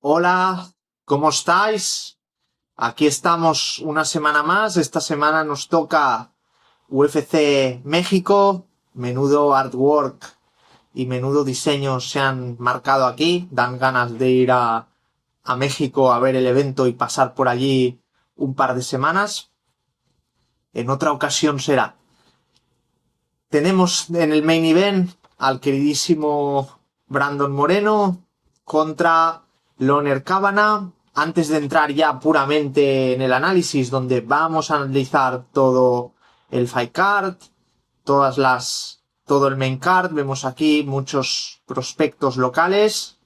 Hola, ¿cómo estáis? Aquí estamos una semana más. Esta semana nos toca UFC México. Menudo artwork y menudo diseño se han marcado aquí. Dan ganas de ir a México a ver el evento y pasar por allí un par de semanas. En otra ocasión será. Tenemos en el main event al queridísimo Brandon Moreno contra Loner Kavanagh. Antes de entrar ya puramente en el análisis, donde vamos a analizar todo el fight card, todo el main card, vemos aquí muchos prospectos locales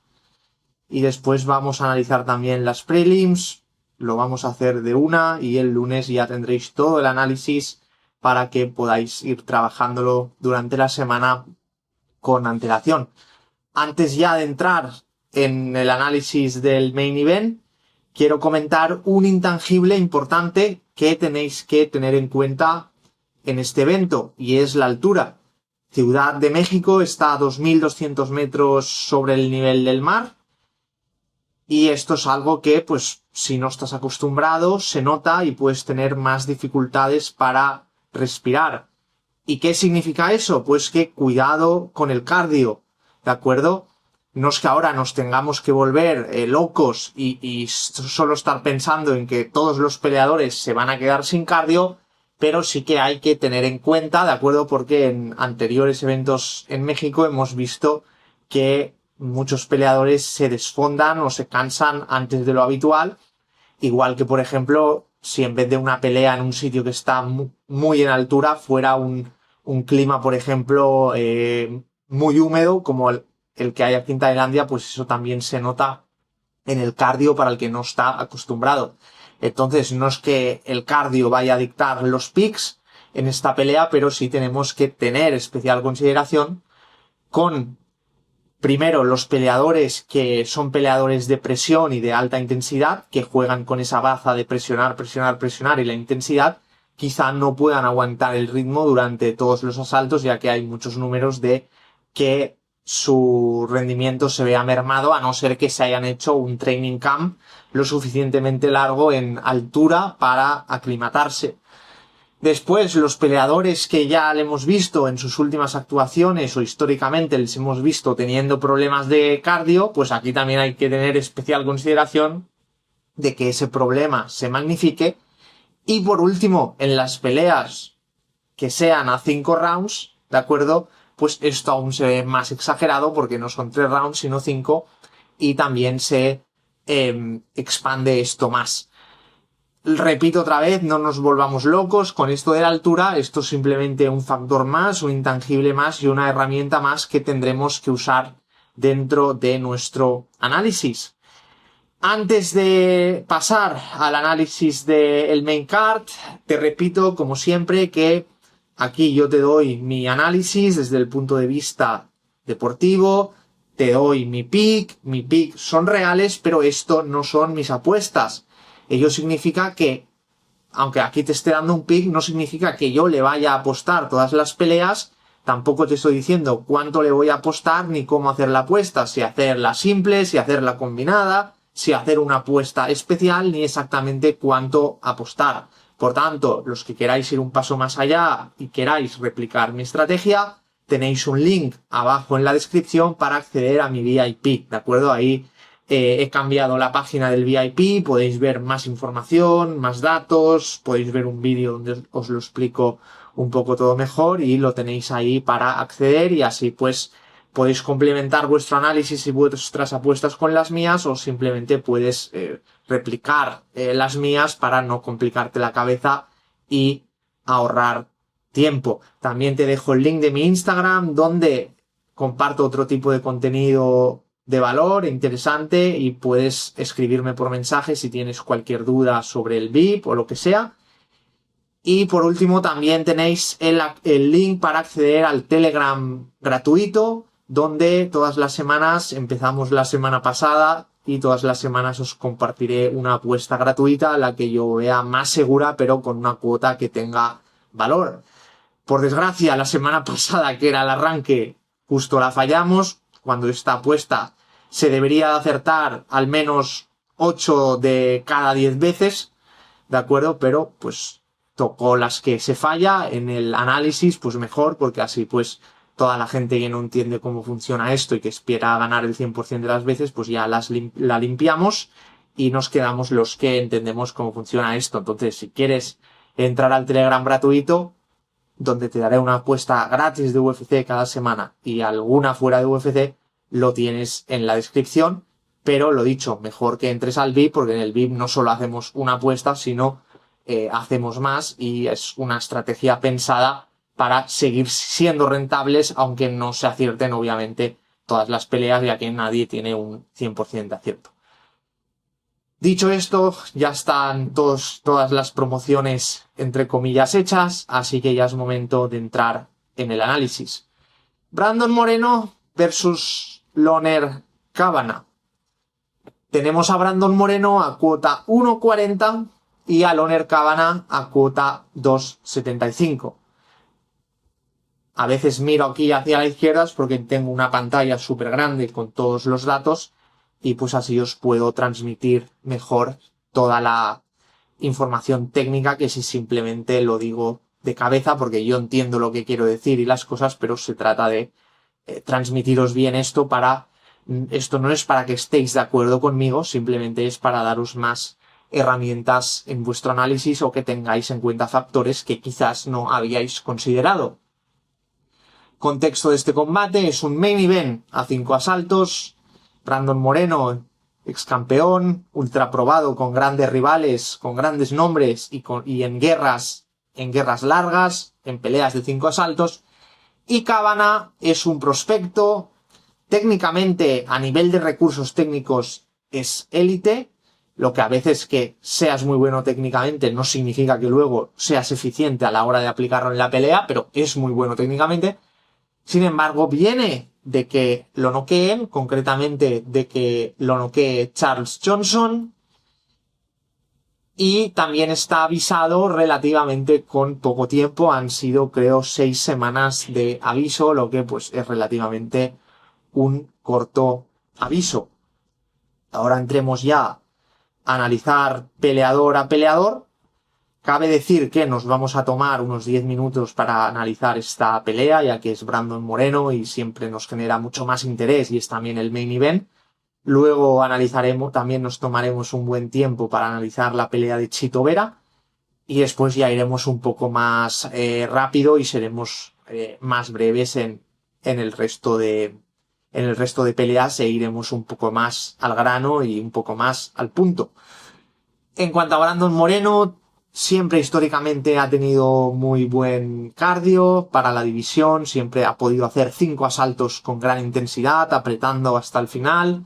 y después vamos a analizar también las prelims. Lo vamos a hacer de una y el lunes ya tendréis todo el análisis para que podáis ir trabajándolo durante la semana con antelación. Antes ya de entrar en el análisis del main event, quiero comentar un intangible importante que tenéis que tener en cuenta en este evento, y es la altura. Ciudad de México está a 2.200 metros sobre el nivel del mar, y esto es algo que, pues, si no estás acostumbrado, se nota y puedes tener más dificultades para respirar. ¿Y qué significa eso? Pues que cuidado con el cardio, ¿de acuerdo? No es que ahora nos tengamos que volver locos y solo estar pensando en que todos los peleadores se van a quedar sin cardio, pero sí que hay que tener en cuenta, ¿de acuerdo? Porque en anteriores eventos en México hemos visto que muchos peleadores se desfondan o se cansan antes de lo habitual, igual que, por ejemplo, si en vez de una pelea en un sitio que está muy en altura fuera un clima, por ejemplo, muy húmedo como el que hay aquí en Tailandia, pues eso también se nota en el cardio para el que no está acostumbrado. Entonces no es que el cardio vaya a dictar los picks en esta pelea, pero sí tenemos que tener especial consideración con, primero, los peleadores que son peleadores de presión y de alta intensidad, que juegan con esa baza de presionar, presionar, presionar y la intensidad, quizá no puedan aguantar el ritmo durante todos los asaltos, ya que hay muchos números de que su rendimiento se vea mermado, a no ser que se hayan hecho un training camp lo suficientemente largo en altura para aclimatarse. Después, los peleadores que ya le hemos visto en sus últimas actuaciones o históricamente les hemos visto teniendo problemas de cardio, pues aquí también hay que tener especial consideración de que ese problema se magnifique. Y por último, en las peleas que sean a 5 rounds, ¿de acuerdo? Pues esto aún se ve más exagerado porque no son 3 rounds sino 5 y también se expande esto más. Repito otra vez, no nos volvamos locos con esto de la altura, esto es simplemente un factor más, un intangible más y una herramienta más que tendremos que usar dentro de nuestro análisis. Antes de pasar al análisis del main card, te repito, como siempre, que aquí yo te doy mi análisis desde el punto de vista deportivo, te doy mi pick son reales, pero esto no son mis apuestas. Ello significa que, aunque aquí te esté dando un pick, no significa que yo le vaya a apostar todas las peleas, tampoco te estoy diciendo cuánto le voy a apostar ni cómo hacer la apuesta, si hacerla simple, si hacerla combinada, si hacer una apuesta especial, ni exactamente cuánto apostar. Por tanto, los que queráis ir un paso más allá y queráis replicar mi estrategia, tenéis un link abajo en la descripción para acceder a mi VIP, ¿de acuerdo? Ahí he cambiado la página del VIP, podéis ver más información, más datos, podéis ver un vídeo donde os lo explico un poco todo mejor y lo tenéis ahí para acceder y así pues podéis complementar vuestro análisis y vuestras apuestas con las mías o simplemente puedes replicar las mías para no complicarte la cabeza y ahorrar tiempo. También te dejo el link de mi Instagram donde comparto otro tipo de contenido de valor interesante y puedes escribirme por mensaje si tienes cualquier duda sobre el VIP o lo que sea. Y por último también tenéis el link para acceder al Telegram gratuito, donde todas las semanas, empezamos la semana pasada y todas las semanas os compartiré una apuesta gratuita, la que yo vea más segura, pero con una cuota que tenga valor. Por desgracia, la semana pasada, que era el arranque, justo la fallamos, cuando esta apuesta se debería acertar al menos 8 de cada 10 veces, ¿de acuerdo? Pero pues tocó las que se falla en el análisis, pues mejor, porque así pues toda la gente que no entiende cómo funciona esto y que espera ganar el 100% de las veces, pues ya la limpiamos y nos quedamos los que entendemos cómo funciona esto. Entonces, si quieres entrar al Telegram gratuito, donde te daré una apuesta gratis de UFC cada semana y alguna fuera de UFC, lo tienes en la descripción. Pero lo dicho, mejor que entres al VIP, porque en el VIP no solo hacemos una apuesta, sino hacemos más, y es una estrategia pensada para seguir siendo rentables, aunque no se acierten obviamente todas las peleas, ya que nadie tiene un 100% de acierto. Dicho esto, ya están todas las promociones entre comillas hechas, así que ya es momento de entrar en el análisis. Brandon Moreno versus Loner Kavanagh. Tenemos a Brandon Moreno a cuota 1.40 y a Loner Kavanagh a cuota 2.75. A veces miro aquí hacia la izquierda porque tengo una pantalla súper grande con todos los datos y pues así os puedo transmitir mejor toda la información técnica que si simplemente lo digo de cabeza, porque yo entiendo lo que quiero decir y las cosas, pero se trata de transmitiros bien esto esto no es para que estéis de acuerdo conmigo, simplemente es para daros más herramientas en vuestro análisis o que tengáis en cuenta factores que quizás no habíais considerado. Contexto de este combate: es un main event a 5 asaltos. Brandon Moreno, ex campeón, ultra probado, con grandes rivales, con grandes nombres y en guerras largas, en peleas de 5 asaltos. Y Kavanagh es un prospecto, técnicamente a nivel de recursos técnicos es élite, lo que a veces que seas muy bueno técnicamente no significa que luego seas eficiente a la hora de aplicarlo en la pelea, pero es muy bueno técnicamente. Sin embargo, viene de que lo noqueen, concretamente de que lo noquee Charles Johnson, y también está avisado relativamente con poco tiempo. Han sido, creo, 6 semanas de aviso, lo que pues es relativamente un corto aviso. Ahora entremos ya a analizar peleador a peleador. Cabe decir que nos vamos a tomar unos 10 minutos para analizar esta pelea, ya que es Brandon Moreno y siempre nos genera mucho más interés y es también el main event. Luego también nos tomaremos un buen tiempo para analizar la pelea de Chito Vera y después ya iremos un poco más rápido y seremos más breves en el resto de peleas, e iremos un poco más al grano y un poco más al punto. En cuanto a Brandon Moreno, siempre históricamente ha tenido muy buen cardio para la división, siempre ha podido hacer 5 asaltos con gran intensidad, apretando hasta el final.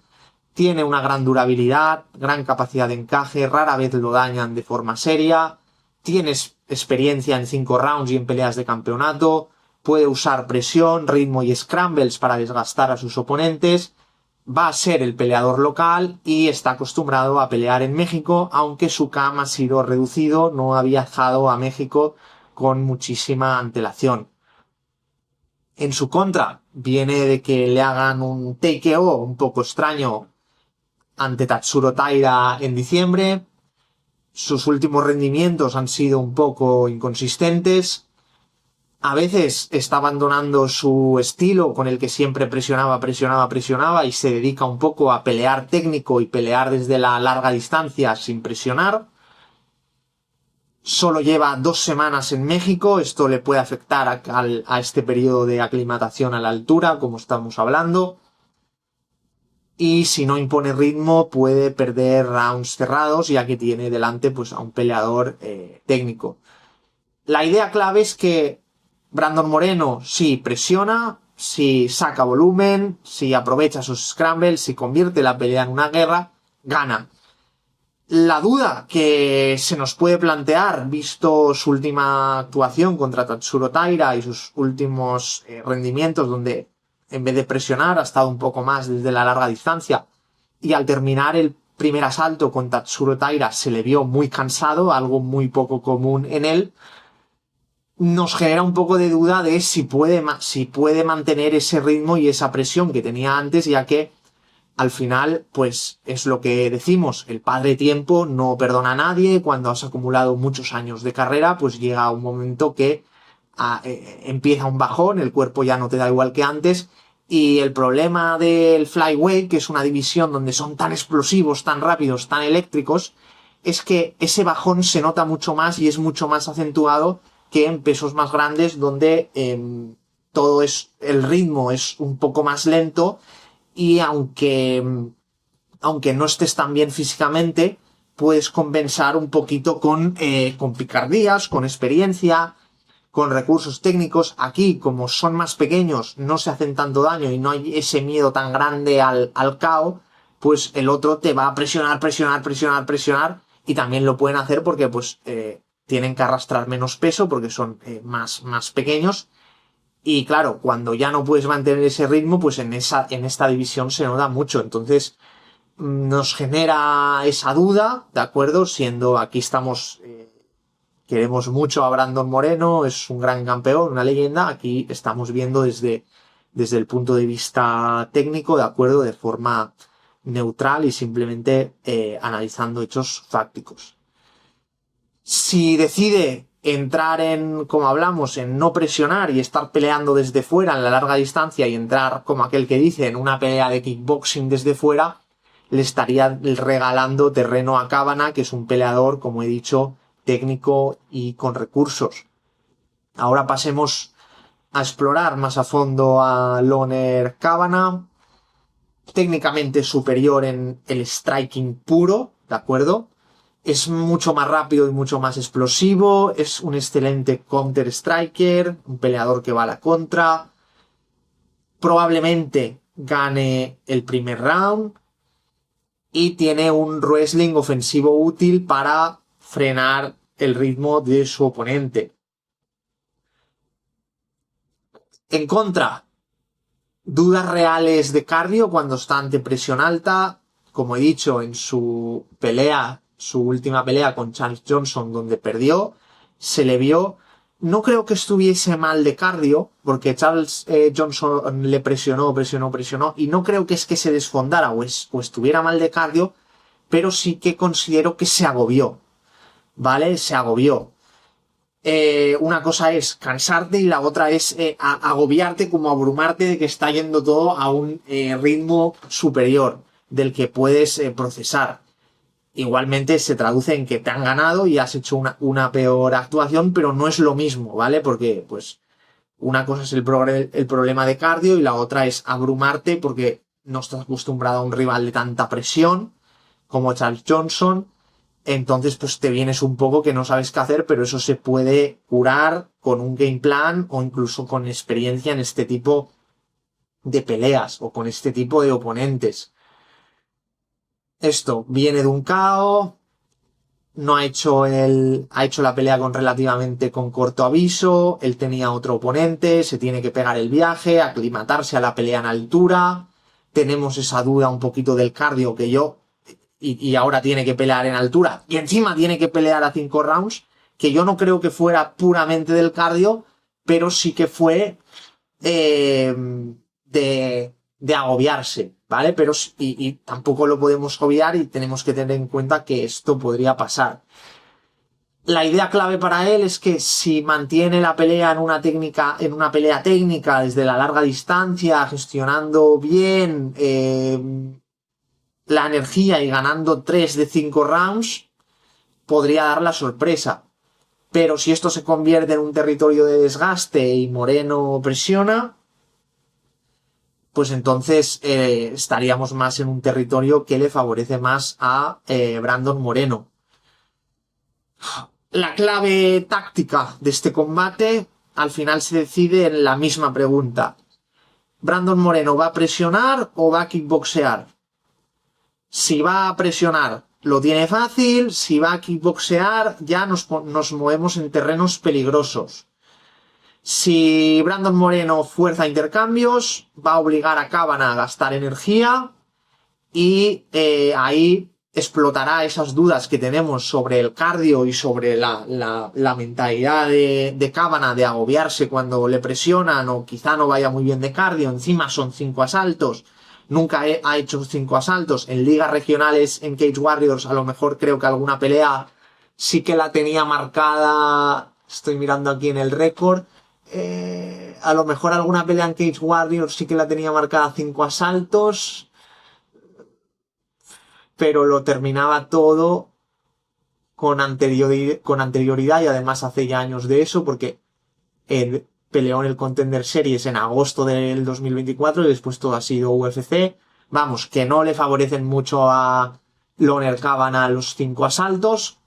Tiene una gran durabilidad, gran capacidad de encaje, rara vez lo dañan de forma seria. Tiene experiencia en 5 rounds y en peleas de campeonato. Puede usar presión, ritmo y scrambles para desgastar a sus oponentes. Va a ser el peleador local y está acostumbrado a pelear en México, aunque su camp ha sido reducido, no ha viajado a México con muchísima antelación. En su contra, viene de que le hagan un TKO un poco extraño ante Tatsuro Taira en diciembre. Sus últimos rendimientos han sido un poco inconsistentes. A veces está abandonando su estilo con el que siempre presionaba y se dedica un poco a pelear técnico y pelear desde la larga distancia sin presionar. Solo lleva 2 semanas en México, esto le puede afectar a este periodo de aclimatación a la altura, como estamos hablando. Y si no impone ritmo puede perder rounds cerrados, ya que tiene delante pues a un peleador técnico. La idea clave es que Brandon Moreno, si presiona, si saca volumen, si aprovecha sus scrambles, si convierte la pelea en una guerra, gana. La duda que se nos puede plantear, visto su última actuación contra Tatsuro Taira y sus últimos rendimientos, donde en vez de presionar ha estado un poco más desde la larga distancia, y al terminar el primer asalto con Tatsuro Taira se le vio muy cansado, algo muy poco común en él, nos genera un poco de duda de si puede mantener ese ritmo y esa presión que tenía antes, ya que al final, pues es lo que decimos, el padre tiempo no perdona a nadie. Cuando has acumulado muchos años de carrera, pues llega un momento que empieza un bajón, el cuerpo ya no te da igual que antes, y el problema del flyweight, que es una división donde son tan explosivos, tan rápidos, tan eléctricos, es que ese bajón se nota mucho más y es mucho más acentuado que en pesos más grandes, donde el ritmo es un poco más lento, y aunque no estés tan bien físicamente, puedes compensar un poquito con picardías, con experiencia, con recursos técnicos. Aquí, como son más pequeños, no se hacen tanto daño y no hay ese miedo tan grande al KO, pues el otro te va a presionar, y también lo pueden hacer porque pues tienen que arrastrar menos peso porque son más pequeños. Y claro, cuando ya no puedes mantener ese ritmo, pues en esta división se nota mucho. Entonces, nos genera esa duda, ¿de acuerdo? Siendo aquí estamos, queremos mucho a Brandon Moreno, es un gran campeón, una leyenda. Aquí estamos viendo desde el punto de vista técnico, ¿de acuerdo? De forma neutral y simplemente analizando hechos fácticos. Si decide entrar en, como hablamos, en no presionar y estar peleando desde fuera en la larga distancia y entrar, como aquel que dice, en una pelea de kickboxing desde fuera, le estaría regalando terreno a Kavanagh, que es un peleador, como he dicho, técnico y con recursos. Ahora pasemos a explorar más a fondo a Loner Kavanagh. Técnicamente superior en el striking puro, ¿de acuerdo? Es mucho más rápido y mucho más explosivo, es un excelente counter striker, un peleador que va a la contra. Probablemente gane el primer round y tiene un wrestling ofensivo útil para frenar el ritmo de su oponente. En contra, dudas reales de cardio cuando está ante presión alta. Como he dicho, en su última pelea con Charles Johnson, donde perdió, se le vio. No creo que estuviese mal de cardio, porque Charles Johnson le presionó, y no creo que es que se desfondara o estuviera mal de cardio, pero sí que considero que se agobió, ¿vale? Se agobió. Una cosa es cansarte y la otra es agobiarte, como abrumarte de que está yendo todo a un ritmo superior del que puedes procesar. Igualmente se traduce en que te han ganado y has hecho una peor actuación, pero no es lo mismo, ¿vale? Porque pues una cosa es el problema de cardio y la otra es abrumarte porque no estás acostumbrado a un rival de tanta presión como Charles Johnson. Entonces pues te vienes un poco que no sabes qué hacer, pero eso se puede curar con un game plan o incluso con experiencia en este tipo de peleas o con este tipo de oponentes. Esto viene de un KO, no ha hecho la pelea con corto aviso, él tenía otro oponente, se tiene que pegar el viaje, aclimatarse a la pelea en altura. Tenemos esa duda un poquito del cardio que y ahora tiene que pelear en altura y encima tiene que pelear a 5 rounds, que yo no creo que fuera puramente del cardio, pero sí que fue de agobiarse, ¿vale? Pero y tampoco lo podemos obviar y tenemos que tener en cuenta que esto podría pasar. La idea clave para él es que si mantiene la pelea en una pelea técnica desde la larga distancia, gestionando bien la energía y ganando 3 de 5 rounds, podría dar la sorpresa. Pero si esto se convierte en un territorio de desgaste y Moreno presiona, pues entonces estaríamos más en un territorio que le favorece más a Brandon Moreno. La clave táctica de este combate al final se decide en la misma pregunta. ¿Brandon Moreno va a presionar o va a kickboxear? Si va a presionar, lo tiene fácil. Si va a kickboxear, ya nos movemos en terrenos peligrosos. Si Brandon Moreno fuerza intercambios, va a obligar a Kavanagh a gastar energía y ahí explotará esas dudas que tenemos sobre el cardio y sobre la mentalidad de Kavanagh de agobiarse cuando le presionan o quizá no vaya muy bien de cardio. Encima son 5 asaltos nunca ha hecho 5 asaltos. En ligas regionales, en Cage Warriors, a lo mejor creo que alguna pelea sí que la tenía marcada. Estoy mirando aquí en el récord. A lo mejor alguna pelea en Cage Warriors sí que la tenía marcada 5 asaltos, pero lo terminaba todo con anterioridad, y además hace ya años de eso, porque peleó en el Contender Series en agosto del 2024 y después todo ha sido UFC. Vamos, que no le favorecen mucho a Loner Kavanagh los 5 asaltos.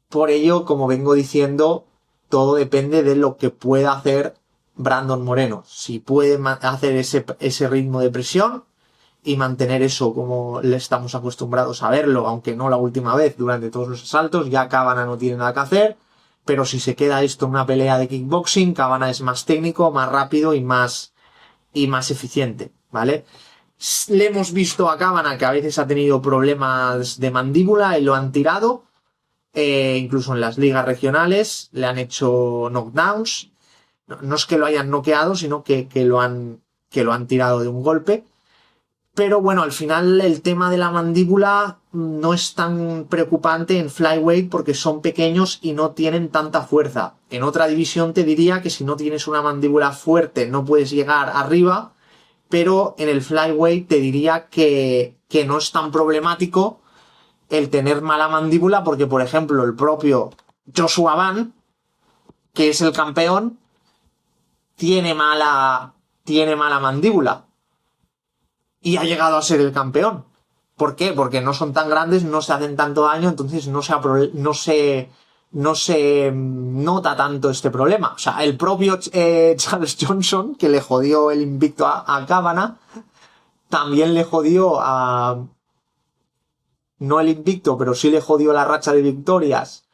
Por ello, como vengo diciendo, todo depende de lo que pueda hacer Brandon Moreno. Si puede hacer ese ritmo de presión y mantener eso como le estamos acostumbrados a verlo, aunque no la última vez, durante todos los asaltos, ya Kavanagh no tiene nada que hacer. Pero si se queda esto en una pelea de kickboxing, Kavanagh es más técnico, más rápido y más eficiente, ¿vale? Le hemos visto a Kavanagh que a veces ha tenido problemas de mandíbula y lo han tirado. Incluso en las ligas regionales le han hecho knockdowns. No es que lo hayan noqueado, sino que lo han tirado de un golpe. Pero bueno, al final el tema de la mandíbula no es tan preocupante en flyweight porque son pequeños y no tienen tanta fuerza. En otra división te diría que si no tienes una mandíbula fuerte no puedes llegar arriba, pero en el flyweight te diría que no es tan problemático el tener mala mandíbula porque, por ejemplo, el propio Joshua Van, que es el campeón, tiene mala mandíbula. Y ha llegado a ser el campeón. ¿Por qué? Porque no son tan grandes, no se hacen tanto daño, entonces no se nota tanto este problema. O sea, el propio Charles Johnson, que le jodió el invicto a Kavanagh, también le jodió no el invicto, pero sí le jodió la racha de victorias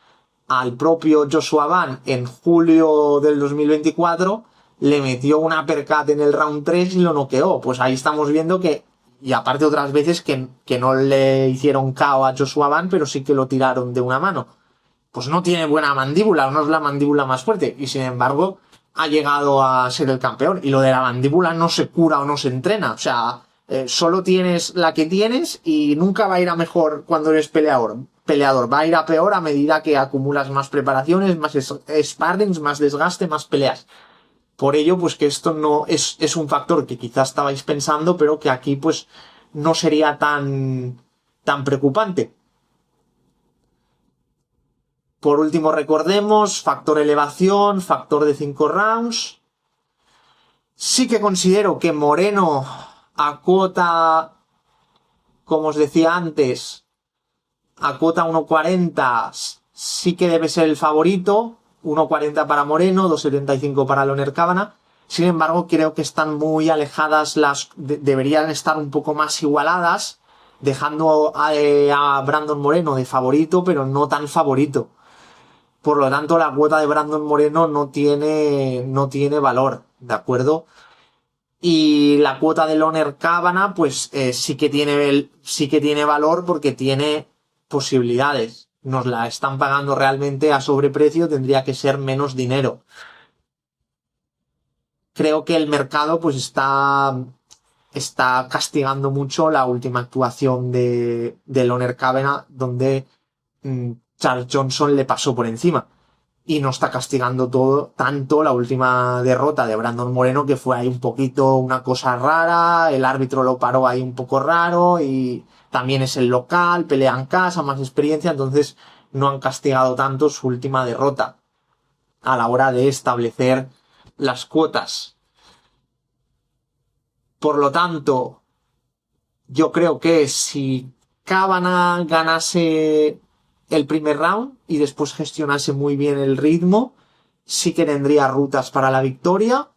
al propio Joshua Van en julio del 2024, le metió una uppercut en el round 3 y lo noqueó. Pues ahí estamos viendo que, y aparte otras veces que no le hicieron KO a Joshua Van, pero sí que lo tiraron de una mano. Pues no tiene buena mandíbula, no es la mandíbula más fuerte, y sin embargo ha llegado a ser el campeón. Y lo de la mandíbula no se cura o no se entrena, o sea, solo tienes la que tienes y nunca va a ir a mejor cuando eres peleador, va a ir a peor a medida que acumulas más preparaciones, más sparrings, más desgaste, más peleas. Por ello, pues que esto no es un factor que quizás estabais pensando, pero que aquí pues no sería tan preocupante. Por último, recordemos, factor elevación, factor de 5 rounds. Sí que considero que Moreno acota, como os decía antes, acota 1.40, sí que debe ser el favorito. 1.40 para Moreno, 2.75 para Loner Kavanagh. Sin embargo, creo que están muy alejadas deberían estar un poco más igualadas, dejando a Brandon Moreno de favorito, pero no tan favorito. Por lo tanto, la cuota de Brandon Moreno no tiene valor, ¿de acuerdo? Y la cuota de Loner Kavanagh, pues sí que tiene valor porque tiene posibilidades. Nos la están pagando realmente a sobreprecio, tendría que ser menos dinero. Creo que el mercado pues está castigando mucho la última actuación de Loner Kavanagh, donde Charles Johnson le pasó por encima. Y no está castigando tanto la última derrota de Brandon Moreno, que fue ahí un poquito una cosa rara, el árbitro lo paró ahí un poco raro y también es el local, pelea en casa, más experiencia, entonces no han castigado tanto su última derrota a la hora de establecer las cuotas. Por lo tanto, yo creo que si Kavanagh ganase el primer round y después gestionase muy bien el ritmo, sí que tendría rutas para la victoria.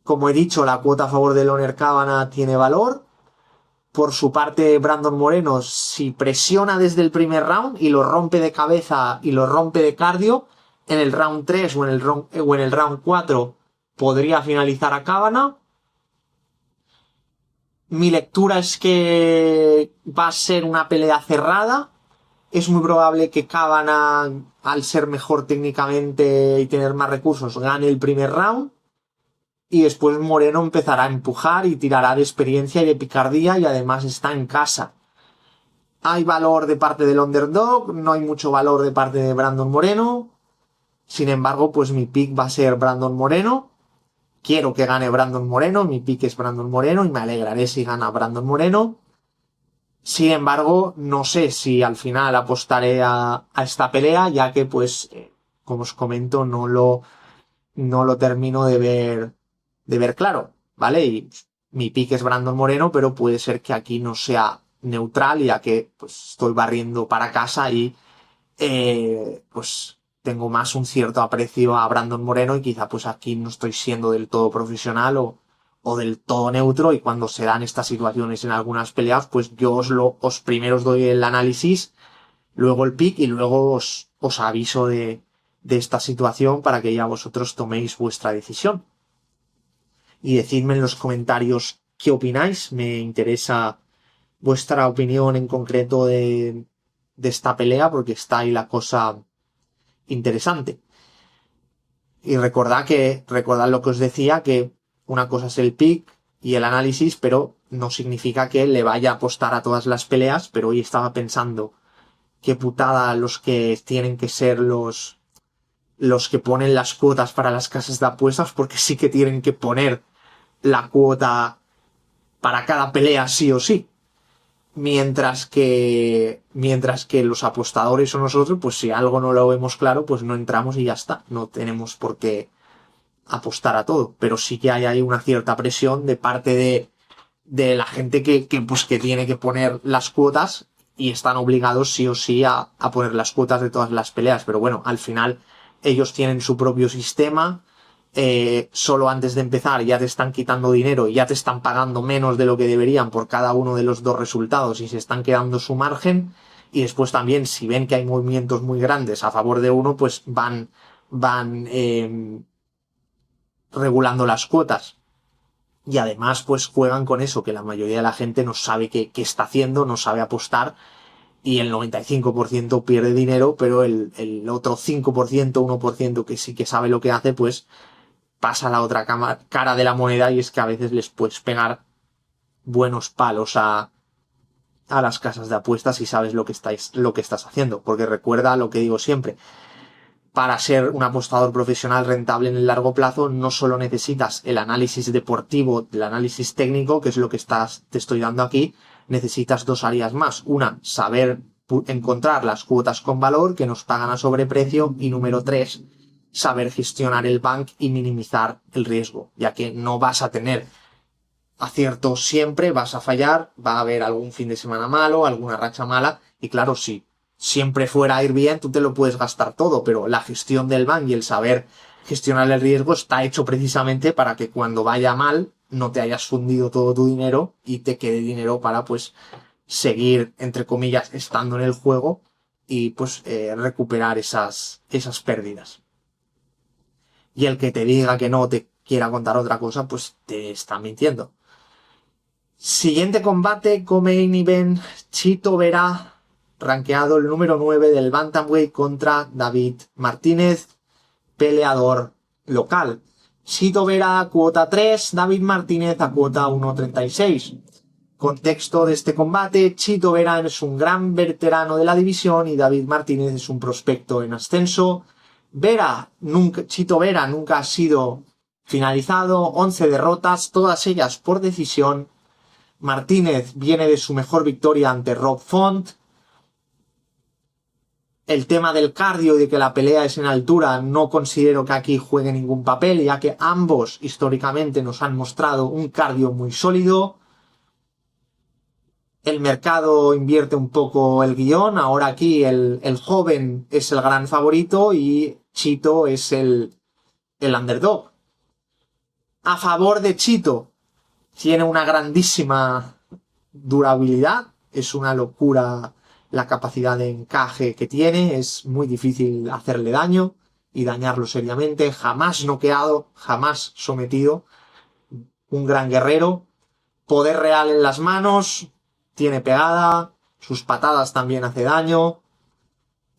Como he dicho, la cuota a favor de Loner Kavanagh tiene valor. Por su parte, Brandon Moreno, si presiona desde el primer round y lo rompe de cabeza y lo rompe de cardio, en el round 3 o en el round 4 podría finalizar a Kavanagh. Mi lectura es que va a ser una pelea cerrada. Es muy probable que Kavanagh, al ser mejor técnicamente y tener más recursos, gane el primer round. y después Moreno empezará a empujar y tirará de experiencia y de picardía y además está en casa. Hay valor de parte del underdog, no hay mucho valor de parte de Brandon Moreno. Sin embargo, pues mi pick va a ser Brandon Moreno. Quiero que gane Brandon Moreno, mi pick es Brandon Moreno y me alegraré si gana Brandon Moreno. Sin embargo, no sé si al final apostaré a esta pelea, ya que pues, como os comento, no lo termino de ver claro, ¿vale? Y mi pick es Brandon Moreno, pero puede ser que aquí no sea neutral, ya que pues estoy barriendo para casa y pues tengo más un cierto aprecio a Brandon Moreno y quizá pues aquí no estoy siendo del todo profesional o del todo neutro, y cuando se dan estas situaciones en algunas peleas, pues yo os primero os doy el análisis, luego el pick y luego os aviso de esta situación para que ya vosotros toméis vuestra decisión. Y decidme en los comentarios qué opináis, me interesa vuestra opinión en concreto de esta pelea, porque está ahí la cosa interesante. Y recordad lo que os decía, que una cosa es el pick y el análisis, pero no significa que le vaya a apostar a todas las peleas. Pero hoy estaba pensando qué putada los que tienen que ser los que ponen las cuotas para las casas de apuestas, porque sí que tienen que poner la cuota para cada pelea sí o sí. Mientras que los apostadores o nosotros, pues si algo no lo vemos claro, pues no entramos y ya está. No tenemos por qué apostar a todo. Pero sí que hay ahí una cierta presión de parte de la gente que tiene que poner las cuotas y están obligados sí o sí a poner las cuotas de todas las peleas. Pero bueno, al final ellos tienen su propio sistema. Solo antes de empezar ya te están quitando dinero y ya te están pagando menos de lo que deberían por cada uno de los dos resultados y se están quedando su margen. Y después también, si ven que hay movimientos muy grandes a favor de uno, pues van regulando las cuotas. Y además pues juegan con eso, que la mayoría de la gente no sabe qué está haciendo, no sabe apostar, y el 95% pierde dinero, pero el otro 5%, 1% que sí que sabe lo que hace, pues pasa a la otra cara de la moneda, y es que a veces les puedes pegar buenos palos a las casas de apuestas si sabes lo que estás haciendo. Porque recuerda lo que digo siempre, para ser un apostador profesional rentable en el largo plazo, no solo necesitas el análisis deportivo, el análisis técnico, que es lo que te estoy dando aquí, necesitas dos áreas más. Una, saber encontrar las cuotas con valor que nos pagan a sobreprecio, y número 3, saber gestionar el bank y minimizar el riesgo, ya que no vas a tener acierto siempre, vas a fallar, va a haber algún fin de semana malo, alguna racha mala, y claro, si siempre fuera a ir bien, tú te lo puedes gastar todo, pero la gestión del bank y el saber gestionar el riesgo está hecho precisamente para que cuando vaya mal no te hayas fundido todo tu dinero y te quede dinero para pues seguir, entre comillas, estando en el juego y pues recuperar esas pérdidas. Y el que te diga que no te quiera contar otra cosa, pues te está mintiendo. Siguiente combate, co-main event, Chito Vera, rankeado el número 9 del Bantamweight, contra David Martínez, peleador local. Chito Vera a cuota 3, David Martínez a cuota 1.36. Contexto de este combate: Chito Vera es un gran veterano de la división y David Martínez es un prospecto en ascenso. Chito Vera nunca ha sido finalizado, 11 derrotas, todas ellas por decisión. Martínez viene de su mejor victoria ante Rob Font. El tema del cardio y de que la pelea es en altura no considero que aquí juegue ningún papel, ya que ambos históricamente nos han mostrado un cardio muy sólido. El mercado invierte un poco el guión. Ahora aquí el joven es el gran favorito y Chito es el underdog. A favor de Chito, tiene una grandísima durabilidad. Es una locura la capacidad de encaje que tiene. Es muy difícil hacerle daño y dañarlo seriamente. Jamás noqueado, jamás sometido. Un gran guerrero. Poder real en las manos. Tiene pegada. Sus patadas también hace daño.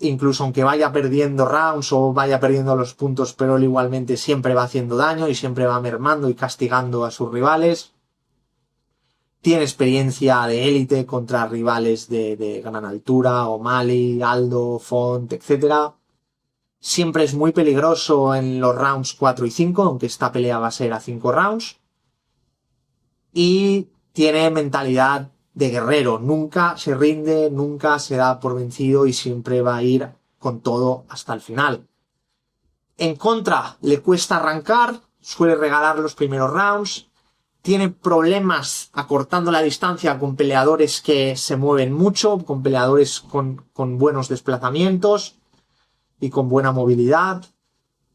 incluso aunque vaya perdiendo rounds o vaya perdiendo los puntos, pero él igualmente siempre va haciendo daño y siempre va mermando y castigando a sus rivales. Tiene experiencia de élite contra rivales de gran altura, O'Malley, Aldo, Font, etc. Siempre es muy peligroso en los rounds 4 y 5, aunque esta pelea va a ser a 5 rounds. Y tiene mentalidad de guerrero, nunca se rinde, nunca se da por vencido y siempre va a ir con todo hasta el final. En contra, le cuesta arrancar, suele regalar los primeros rounds, tiene problemas acortando la distancia con peleadores que se mueven mucho, con peleadores con buenos desplazamientos y con buena movilidad.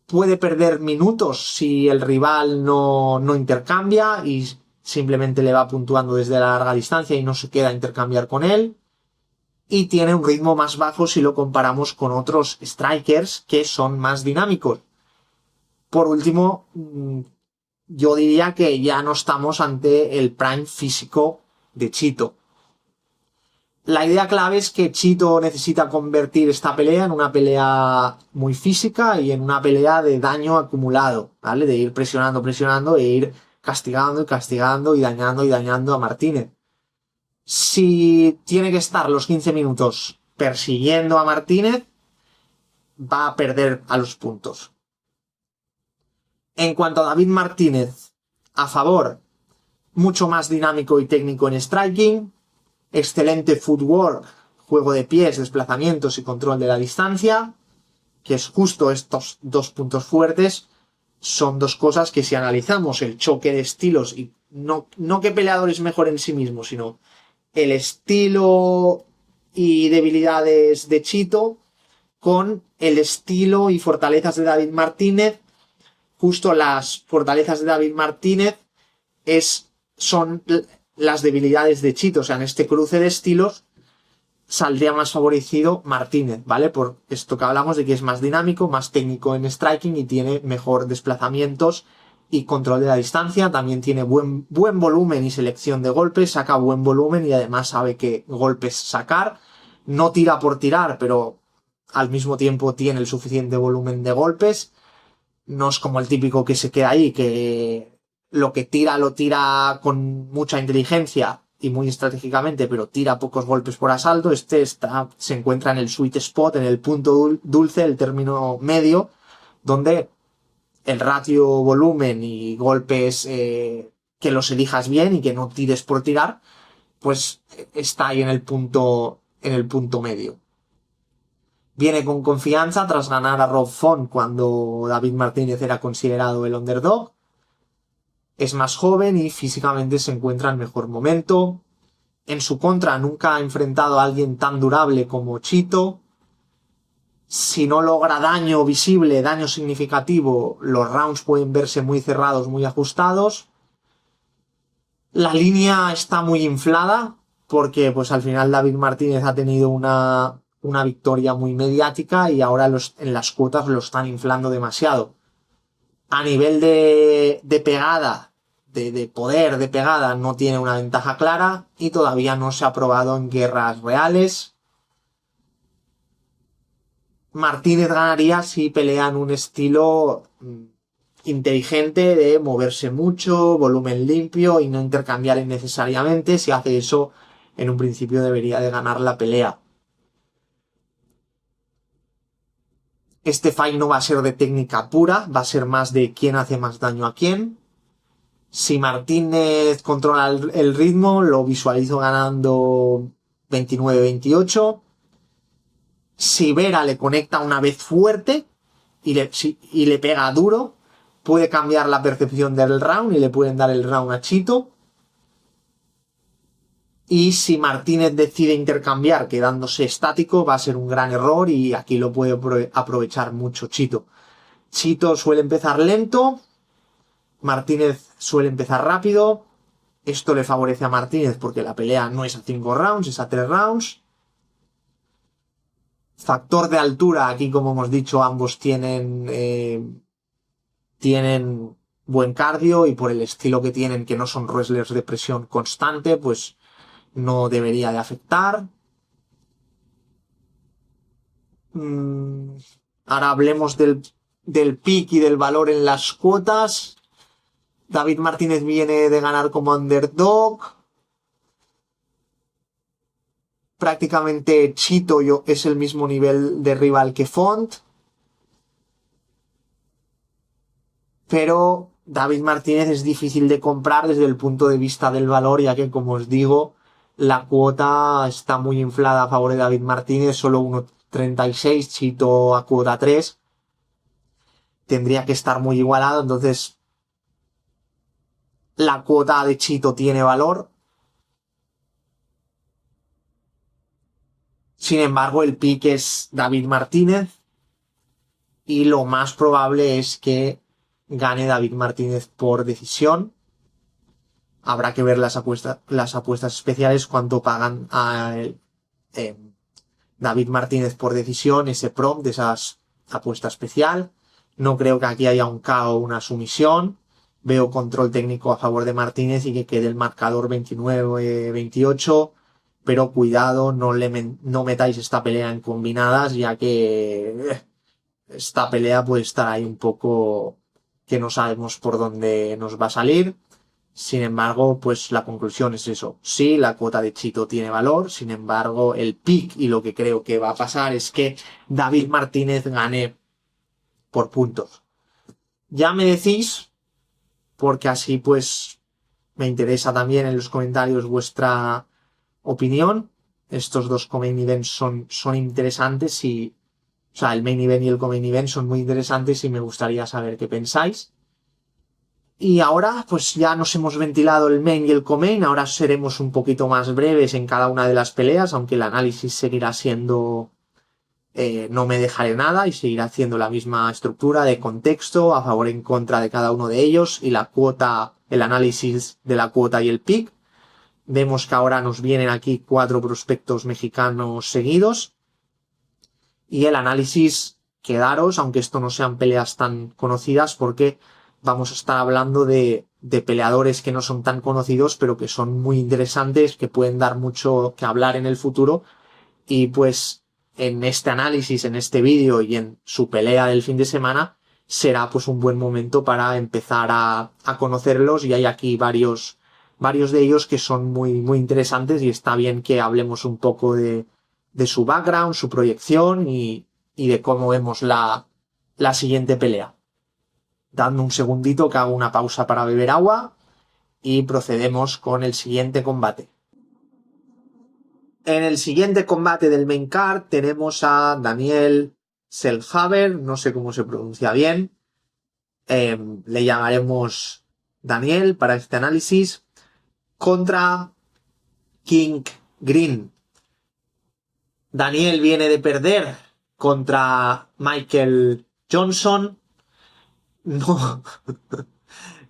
Puede perder minutos si el rival no intercambia y simplemente le va puntuando desde la larga distancia y no se queda a intercambiar con él. Y tiene un ritmo más bajo si lo comparamos con otros strikers que son más dinámicos. Por último, yo diría que ya no estamos ante el prime físico de Chito. La idea clave es que Chito necesita convertir esta pelea en una pelea muy física y en una pelea de daño acumulado, ¿vale? De ir presionando, presionando e ir castigando y castigando y dañando a Martínez. Si tiene que estar los 15 minutos persiguiendo a Martínez, va a perder a los puntos. En cuanto a David Martínez, a favor, mucho más dinámico y técnico en striking, excelente footwork, juego de pies, desplazamientos y control de la distancia, que es justo estos dos puntos fuertes, son dos cosas que si analizamos el choque de estilos, y no que peleador es mejor en sí mismo, sino el estilo y debilidades de Chito con el estilo y fortalezas de David Martínez, justo las fortalezas de David Martínez son las debilidades de Chito. O sea, en este cruce de estilos saldría más favorecido Martínez, ¿vale? Por esto que hablamos de que es más dinámico, más técnico en striking y tiene mejor desplazamientos y control de la distancia. También tiene buen volumen y selección de golpes, saca buen volumen y además sabe qué golpes sacar. No tira por tirar, pero al mismo tiempo tiene el suficiente volumen de golpes. No es como el típico que se queda ahí, que lo que tira lo tira con mucha inteligencia y muy estratégicamente, pero tira pocos golpes por asalto. Se encuentra en el sweet spot, en el punto dulce, el término medio, donde el ratio volumen y golpes que los elijas bien y que no tires por tirar, pues está ahí en el punto medio. Viene con confianza tras ganar a Rob Font cuando David Martínez era considerado el underdog. Es más joven y físicamente se encuentra en mejor momento. En su contra nunca ha enfrentado a alguien tan durable como Chito. Si no logra daño visible, daño significativo, los rounds pueden verse muy cerrados, muy ajustados. La línea está muy inflada porque pues al final David Martínez ha tenido una victoria muy mediática y ahora en las cuotas lo están inflando demasiado. A nivel de pegada, de poder de pegada, no tiene una ventaja clara y todavía no se ha probado en guerras reales. Martínez ganaría si pelea en un estilo inteligente de moverse mucho, volumen limpio y no intercambiar innecesariamente. Si hace eso, en un principio debería de ganar la pelea. Este fight no va a ser de técnica pura, va a ser más de quién hace más daño a quién. Si Martínez controla el ritmo, lo visualizo ganando 29-28. Si Vera le conecta una vez fuerte y le pega duro, puede cambiar la percepción del round y le pueden dar el round a Chito. Y si Martínez decide intercambiar quedándose estático, va a ser un gran error y aquí lo puede aprovechar mucho Chito. Chito suele empezar lento, Martínez suele empezar rápido. Esto le favorece a Martínez porque la pelea no es a 5 rounds, es a 3 rounds. Factor de altura, aquí como hemos dicho, ambos tienen buen cardio y por el estilo que tienen, que no son wrestlers de presión constante, pues no debería de afectar. Ahora hablemos del pick y del valor en las cuotas. David Martínez viene de ganar como underdog. Prácticamente Chito es el mismo nivel de rival que Font. Pero David Martínez es difícil de comprar desde el punto de vista del valor, ya que, como os digo, la cuota está muy inflada a favor de David Martínez, solo 1,36, Chito a cuota 3. Tendría que estar muy igualado, entonces la cuota de Chito tiene valor. Sin embargo, el pick es David Martínez y lo más probable es que gane David Martínez por decisión. Habrá que ver las apuestas especiales, cuánto pagan a David Martínez por decisión, ese prompt de esas apuesta especial. No creo que aquí haya un KO o una sumisión. Veo control técnico a favor de Martínez y que quede el marcador 29-28. Pero cuidado, no metáis esta pelea en combinadas, ya que esta pelea puede estar ahí un poco que no sabemos por dónde nos va a salir. Sin embargo, pues la conclusión es eso. Sí, la cuota de Chito tiene valor. Sin embargo, el pick y lo que creo que va a pasar es que David Martínez gane por puntos. Ya me decís, porque así pues me interesa también en los comentarios vuestra opinión. Estos dos co-main events son interesantes y, o sea, el main event y el co-main event son muy interesantes y me gustaría saber qué pensáis. Y ahora pues ya nos hemos ventilado el main y el co-main, ahora seremos un poquito más breves en cada una de las peleas, aunque el análisis seguirá siendo, no me dejaré nada y seguirá haciendo la misma estructura de contexto, a favor en contra de cada uno de ellos y la cuota, el análisis de la cuota y el pick. Vemos que ahora nos vienen aquí 4 prospectos mexicanos seguidos y el análisis, quedaros, aunque esto no sean peleas tan conocidas, porque vamos a estar hablando de peleadores que no son tan conocidos, pero que son muy interesantes, que pueden dar mucho que hablar en el futuro. Y pues en este análisis, en este vídeo y en su pelea del fin de semana, será pues un buen momento para empezar a conocerlos, y hay aquí varios de ellos que son muy, muy interesantes y está bien que hablemos un poco de su background, su proyección y de cómo vemos la siguiente pelea. Dando un segundito que hago una pausa para beber agua y procedemos con el siguiente combate. En el siguiente combate del main card tenemos a Daniel Selhaber, no sé cómo se pronuncia bien, le llamaremos Daniel para este análisis, contra King Green. Daniel viene de perder contra Michael Johnson. No,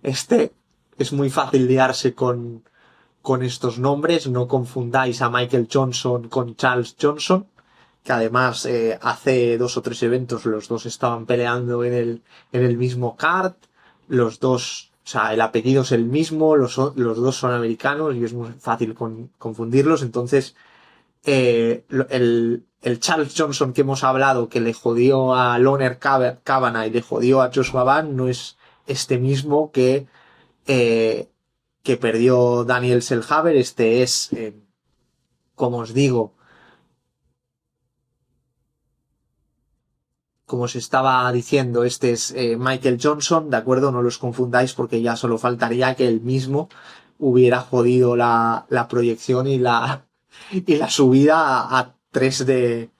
es muy fácil liarse con estos nombres. No confundáis a Michael Johnson con Charles Johnson, que además hace 2 o 3 eventos los dos estaban peleando en el mismo card. Los dos, o sea, el apellido es el mismo, los dos son americanos y es muy fácil confundirlos. Entonces, el Charles Johnson que hemos hablado, que le jodió a Loner Kavanagh y le jodió a Joshua Van, no es este mismo que perdió Daniel Selhaber. Este es, como os digo, como os estaba diciendo, este es Michael Johnson, ¿de acuerdo? No los confundáis, porque ya solo faltaría que él mismo hubiera jodido la proyección y la subida a 3 de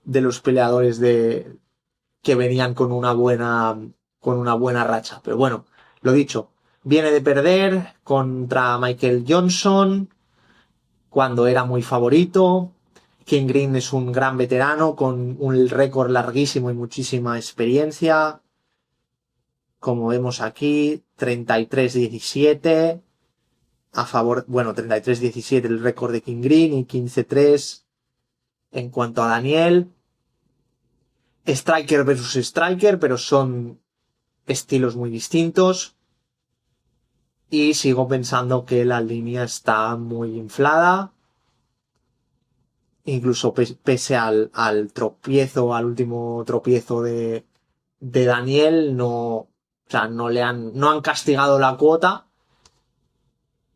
los peleadores que venían con una buena racha. Pero bueno, lo dicho, viene de perder contra Michael Johnson cuando era muy favorito. King Green es un gran veterano con un récord larguísimo y muchísima experiencia. Como vemos aquí, 33-17 a favor, bueno, 33-17 el récord de King Green y 15-3 en cuanto a Daniel. Striker versus Striker, pero son estilos muy distintos. Y sigo pensando que la línea está muy inflada. incluso pese al tropiezo, al último tropiezo de Daniel, no han castigado la cuota.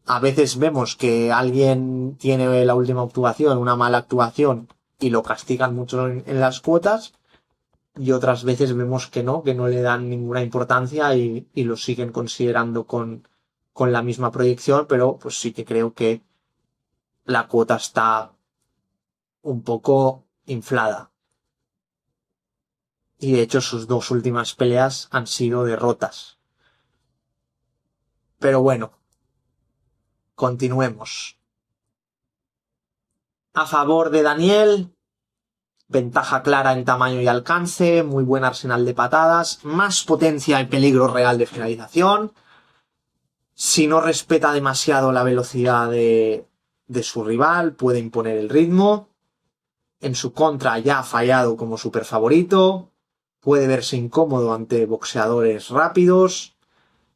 A veces vemos que alguien tiene la última actuación, una mala actuación, y lo castigan mucho en las cuotas, y otras veces vemos que no le dan ninguna importancia y lo siguen considerando con la misma proyección, pero pues sí que creo que la cuota está un poco inflada. Y de hecho sus dos últimas peleas han sido derrotas. Pero bueno, continuemos. A favor de Daniel, ventaja clara en tamaño y alcance, muy buen arsenal de patadas, más potencia y peligro real de finalización. Si no respeta demasiado la velocidad de su rival, puede imponer el ritmo. En su contra ya ha fallado como super favorito. Puede verse incómodo ante boxeadores rápidos.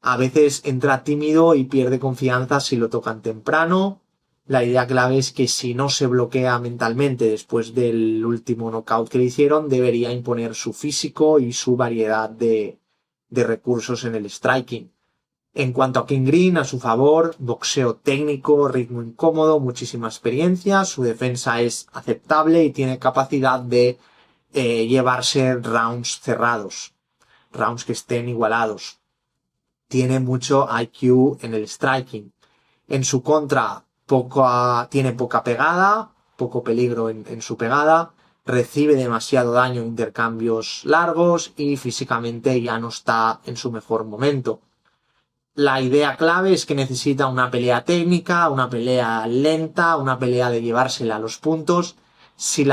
A veces entra tímido y pierde confianza si lo tocan temprano. La idea clave es que si no se bloquea mentalmente después del último knockout que le hicieron, debería imponer su físico y su variedad de recursos en el striking. En cuanto a King Green, a su favor, boxeo técnico, ritmo incómodo, muchísima experiencia, su defensa es aceptable y tiene capacidad de llevarse rounds cerrados, rounds que estén igualados. Tiene mucho IQ en el striking. En su contra, tiene poca pegada, poco peligro en su pegada, recibe demasiado daño en intercambios largos y físicamente ya no está en su mejor momento. La idea clave es que necesita una pelea técnica, una pelea lenta, una pelea de llevársela a los puntos. Si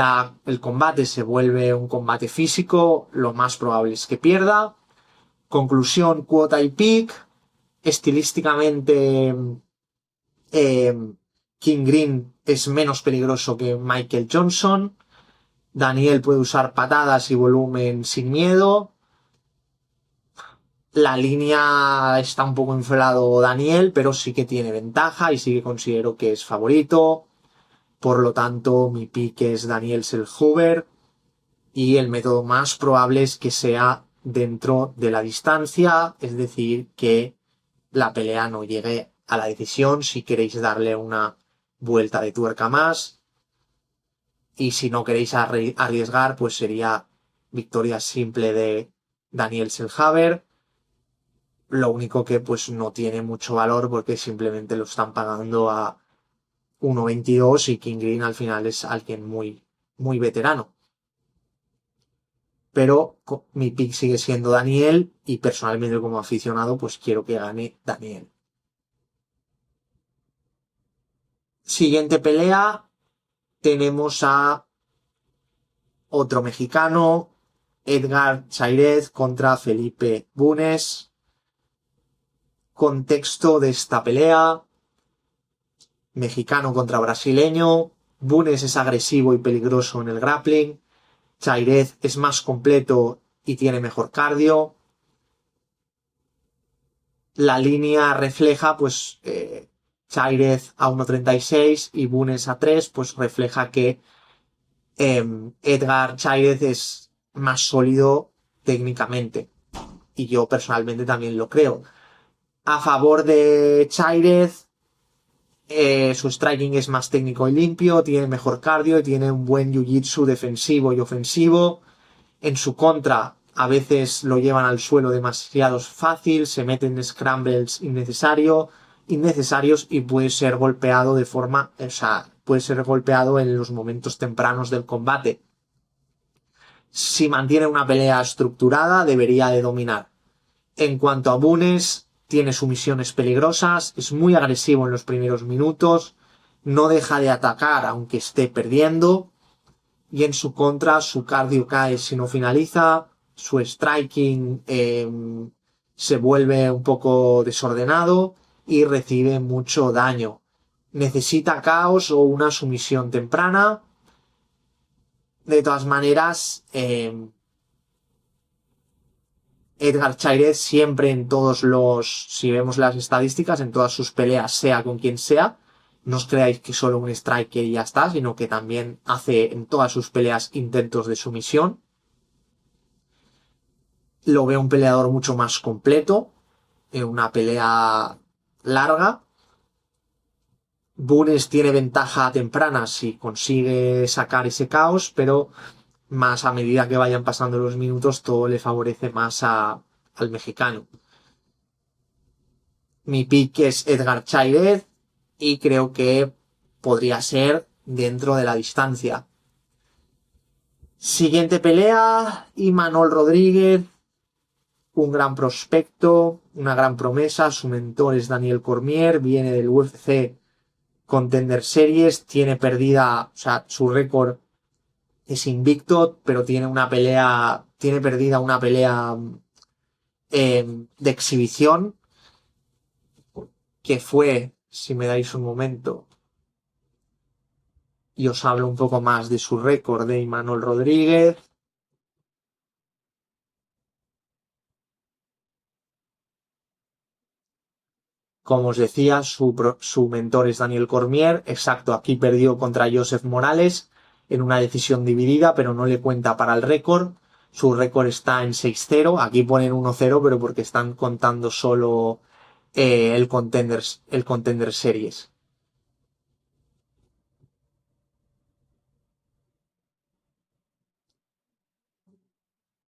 el combate se vuelve un combate físico, lo más probable es que pierda. Conclusión, cuota y pick. Estilísticamente, King Green es menos peligroso que Michael Johnson. Daniel puede usar patadas y volumen sin miedo. La línea está un poco inflado Daniel, pero sí que tiene ventaja y sí que considero que es favorito. Por lo tanto, mi pick es Daniel Selhuber y el método más probable es que sea dentro de la distancia, es decir, que la pelea no llegue a la decisión si queréis darle una vuelta de tuerca más. Y si no queréis arriesgar, pues sería victoria simple de Daniel Selhuber. Lo único que pues no tiene mucho valor porque simplemente lo están pagando a 1.22 y King Green al final es alguien muy, muy veterano. Pero mi pick sigue siendo Daniel y personalmente como aficionado pues quiero que gane Daniel. Siguiente pelea tenemos a otro mexicano, Edgar Chairez contra Felipe Bunes. Contexto de esta pelea: mexicano contra brasileño. Bunes es agresivo y peligroso en el grappling. Chairez es más completo y tiene mejor cardio. La línea refleja, pues, Chairez a 1.36 y Bunes a 3, pues refleja que Edgar Chairez es más sólido técnicamente. Y yo personalmente también lo creo. A favor de Chairez, su striking es más técnico y limpio, tiene mejor cardio y tiene un buen jiu-jitsu defensivo y ofensivo. En su contra, a veces lo llevan al suelo demasiado fácil, se meten scrambles innecesarios y puede ser golpeado puede ser golpeado en los momentos tempranos del combate. Si mantiene una pelea estructurada, debería de dominar. En cuanto a Bunes, tiene sumisiones peligrosas, es muy agresivo en los primeros minutos, no deja de atacar aunque esté perdiendo, y en su contra su cardio cae si no finaliza, su striking se vuelve un poco desordenado y recibe mucho daño. Necesita caos o una sumisión temprana. De todas maneras, Edgar Chairez siempre si vemos las estadísticas, en todas sus peleas, sea con quien sea, No os creáis que solo un striker y ya está, sino que también hace en todas sus peleas intentos de sumisión. Lo veo un peleador mucho más completo, en una pelea larga. Bunes tiene ventaja temprana si consigue sacar ese caos, pero más a medida que vayan pasando los minutos todo le favorece más al mexicano. Mi pick es Edgar Chairez y creo que podría ser dentro de la distancia. Siguiente pelea, Imanol Rodríguez, un gran prospecto, una gran promesa, su mentor es Daniel Cormier, viene del UFC Contender Series, tiene perdida, o sea, su récord es invicto, pero tiene perdida una pelea de exhibición, que fue, si me dais un momento, y os hablo un poco más de su récord de Imanol Rodríguez. Como os decía, su mentor es Daniel Cormier. Exacto, aquí perdió contra Joseph Morales en una decisión dividida, pero no le cuenta para el récord. Su récord está en 6-0. Aquí ponen 1-0, pero porque están contando solo el Contender Series.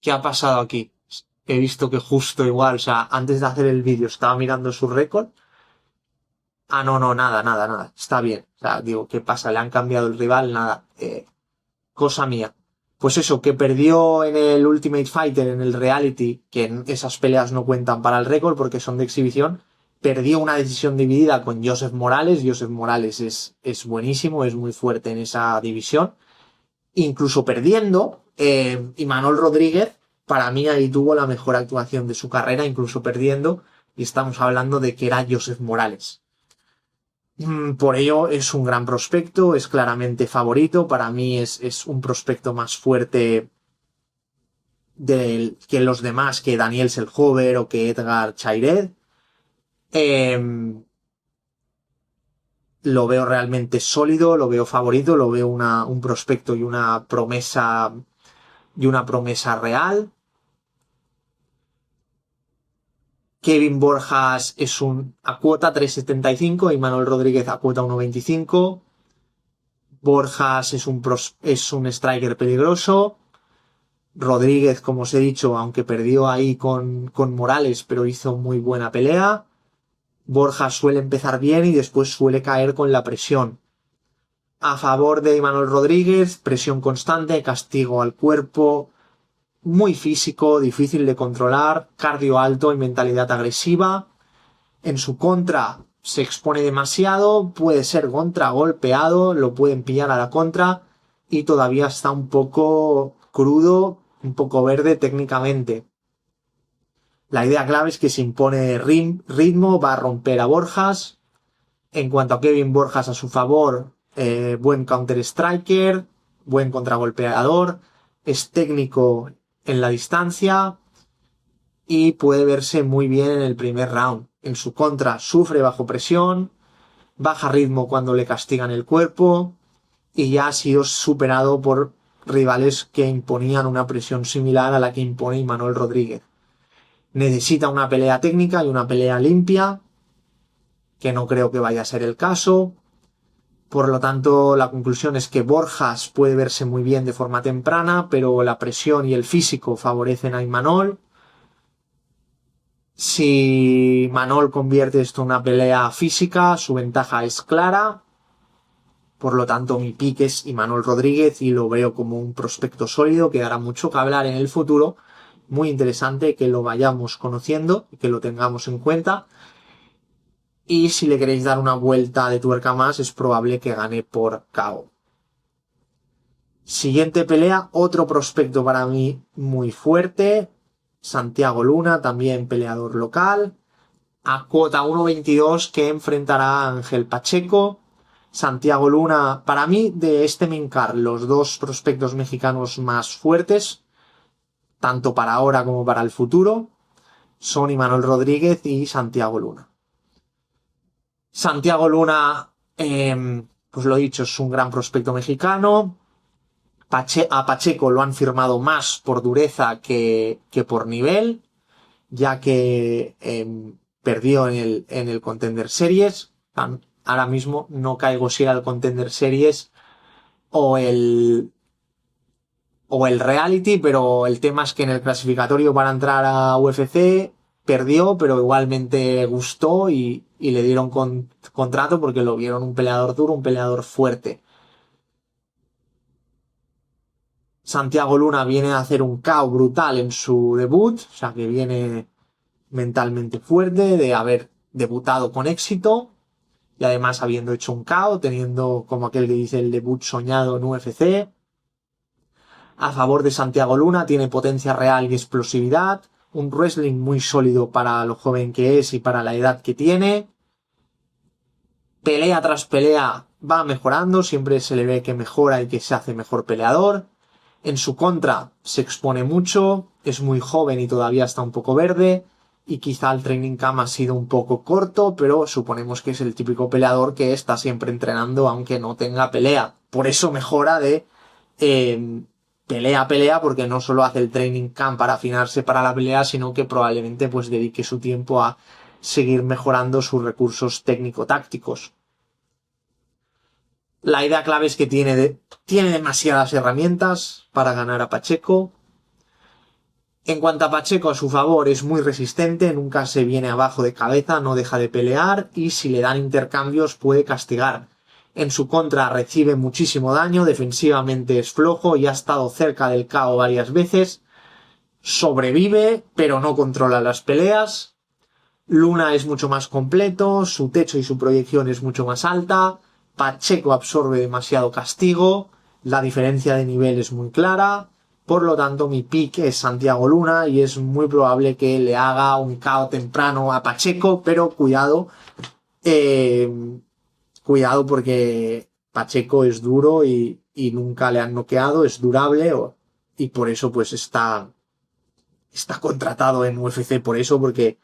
¿Qué ha pasado aquí? He visto que justo igual, o sea, antes de hacer el vídeo estaba mirando su récord. Ah, no, no, nada, nada, nada. Está bien. O sea, digo, ¿qué pasa? ¿Le han cambiado el rival? Nada. Cosa mía. Pues eso, que perdió en el Ultimate Fighter, en el reality, que en esas peleas no cuentan para el récord porque son de exhibición, perdió una decisión dividida con Joseph Morales. Joseph Morales es buenísimo, es muy fuerte en esa división. Incluso perdiendo, Imanol Rodríguez, para mí ahí tuvo la mejor actuación de su carrera, incluso perdiendo, y estamos hablando de que era Joseph Morales. Por ello es un gran prospecto, es claramente favorito, para mí es un prospecto más fuerte que los demás, que Daniel Selhover o que Edgar Chairez. Lo veo realmente sólido, lo veo favorito, lo veo un prospecto y una promesa real. Kevin Borjas es a cuota 3,75 y Manuel Rodríguez a cuota 1,25. Borjas es un striker peligroso. Rodríguez, como os he dicho, aunque perdió ahí con Morales, pero hizo muy buena pelea. Borjas suele empezar bien y después suele caer con la presión. A favor de Imanol Rodríguez, presión constante, castigo al cuerpo, muy físico, difícil de controlar, cardio alto y mentalidad agresiva. En su contra se expone demasiado, puede ser contragolpeado, lo pueden pillar a la contra y todavía está un poco crudo, un poco verde técnicamente. La idea clave es que se impone ritmo, va a romper a Borjas. En cuanto a Kevin Borjas a su favor, buen counter striker, buen contragolpeador, es técnico en la distancia y puede verse muy bien en el primer round. En su contra sufre bajo presión, baja ritmo cuando le castigan el cuerpo y ya ha sido superado por rivales que imponían una presión similar a la que impone Imanol Rodríguez. Necesita una pelea técnica y una pelea limpia, que no creo que vaya a ser el caso. Por lo tanto, la conclusión es que Borjas puede verse muy bien de forma temprana, pero la presión y el físico favorecen a Imanol. Si Manol convierte esto en una pelea física, su ventaja es clara. Por lo tanto, mi pick es Imanol Rodríguez y lo veo como un prospecto sólido que dará mucho que hablar en el futuro. Muy interesante que lo vayamos conociendo y que lo tengamos en cuenta. Y si le queréis dar una vuelta de tuerca más, es probable que gane por KO. Siguiente pelea, otro prospecto para mí muy fuerte. Santiago Luna, también peleador local. A cuota 1,22 que enfrentará a Ángel Pacheco. Santiago Luna, para mí, de este main card, los dos prospectos mexicanos más fuertes, tanto para ahora como para el futuro, son Imanol Rodríguez y Santiago Luna. Santiago Luna Pues lo dicho, es un gran prospecto mexicano. A Pacheco lo han firmado más por dureza que por nivel, ya que perdió en el Contender Series. Ahora mismo no caigo si era el Contender Series o o el Reality, pero el tema es que en el clasificatorio para entrar a UFC perdió, pero igualmente gustó y le dieron contrato porque lo vieron un peleador duro, un peleador fuerte. Santiago Luna viene a hacer un KO brutal en su debut, o sea que viene mentalmente fuerte de haber debutado con éxito y además habiendo hecho un KO, teniendo como aquel que dice el debut soñado en UFC. A favor de Santiago Luna tiene potencia real y explosividad, un wrestling muy sólido para lo joven que es y para la edad que tiene. Pelea tras pelea va mejorando, siempre se le ve que mejora y que se hace mejor peleador. En su contra se expone mucho, es muy joven y todavía está un poco verde y quizá el training camp ha sido un poco corto, pero suponemos que es el típico peleador que está siempre entrenando aunque no tenga pelea. Por eso mejora de pelea a pelea, porque no solo hace el training camp para afinarse para la pelea, sino que probablemente pues dedique su tiempo a seguir mejorando sus recursos técnico-tácticos. La idea clave es que tiene demasiadas herramientas para ganar a Pacheco. En cuanto a Pacheco, a su favor, es muy resistente, nunca se viene abajo de cabeza, no deja de pelear y si le dan intercambios puede castigar. En su contra recibe muchísimo daño, defensivamente es flojo y ha estado cerca del KO varias veces. Sobrevive, pero no controla las peleas. Luna es mucho más completo, su techo y su proyección es mucho más alta. Pacheco absorbe demasiado castigo, la diferencia de nivel es muy clara. Por lo tanto, mi pick es Santiago Luna y es muy probable que le haga un KO temprano a Pacheco, pero cuidado, cuidado porque Pacheco es duro y nunca le han noqueado, es durable y por eso pues está contratado en UFC por eso, porque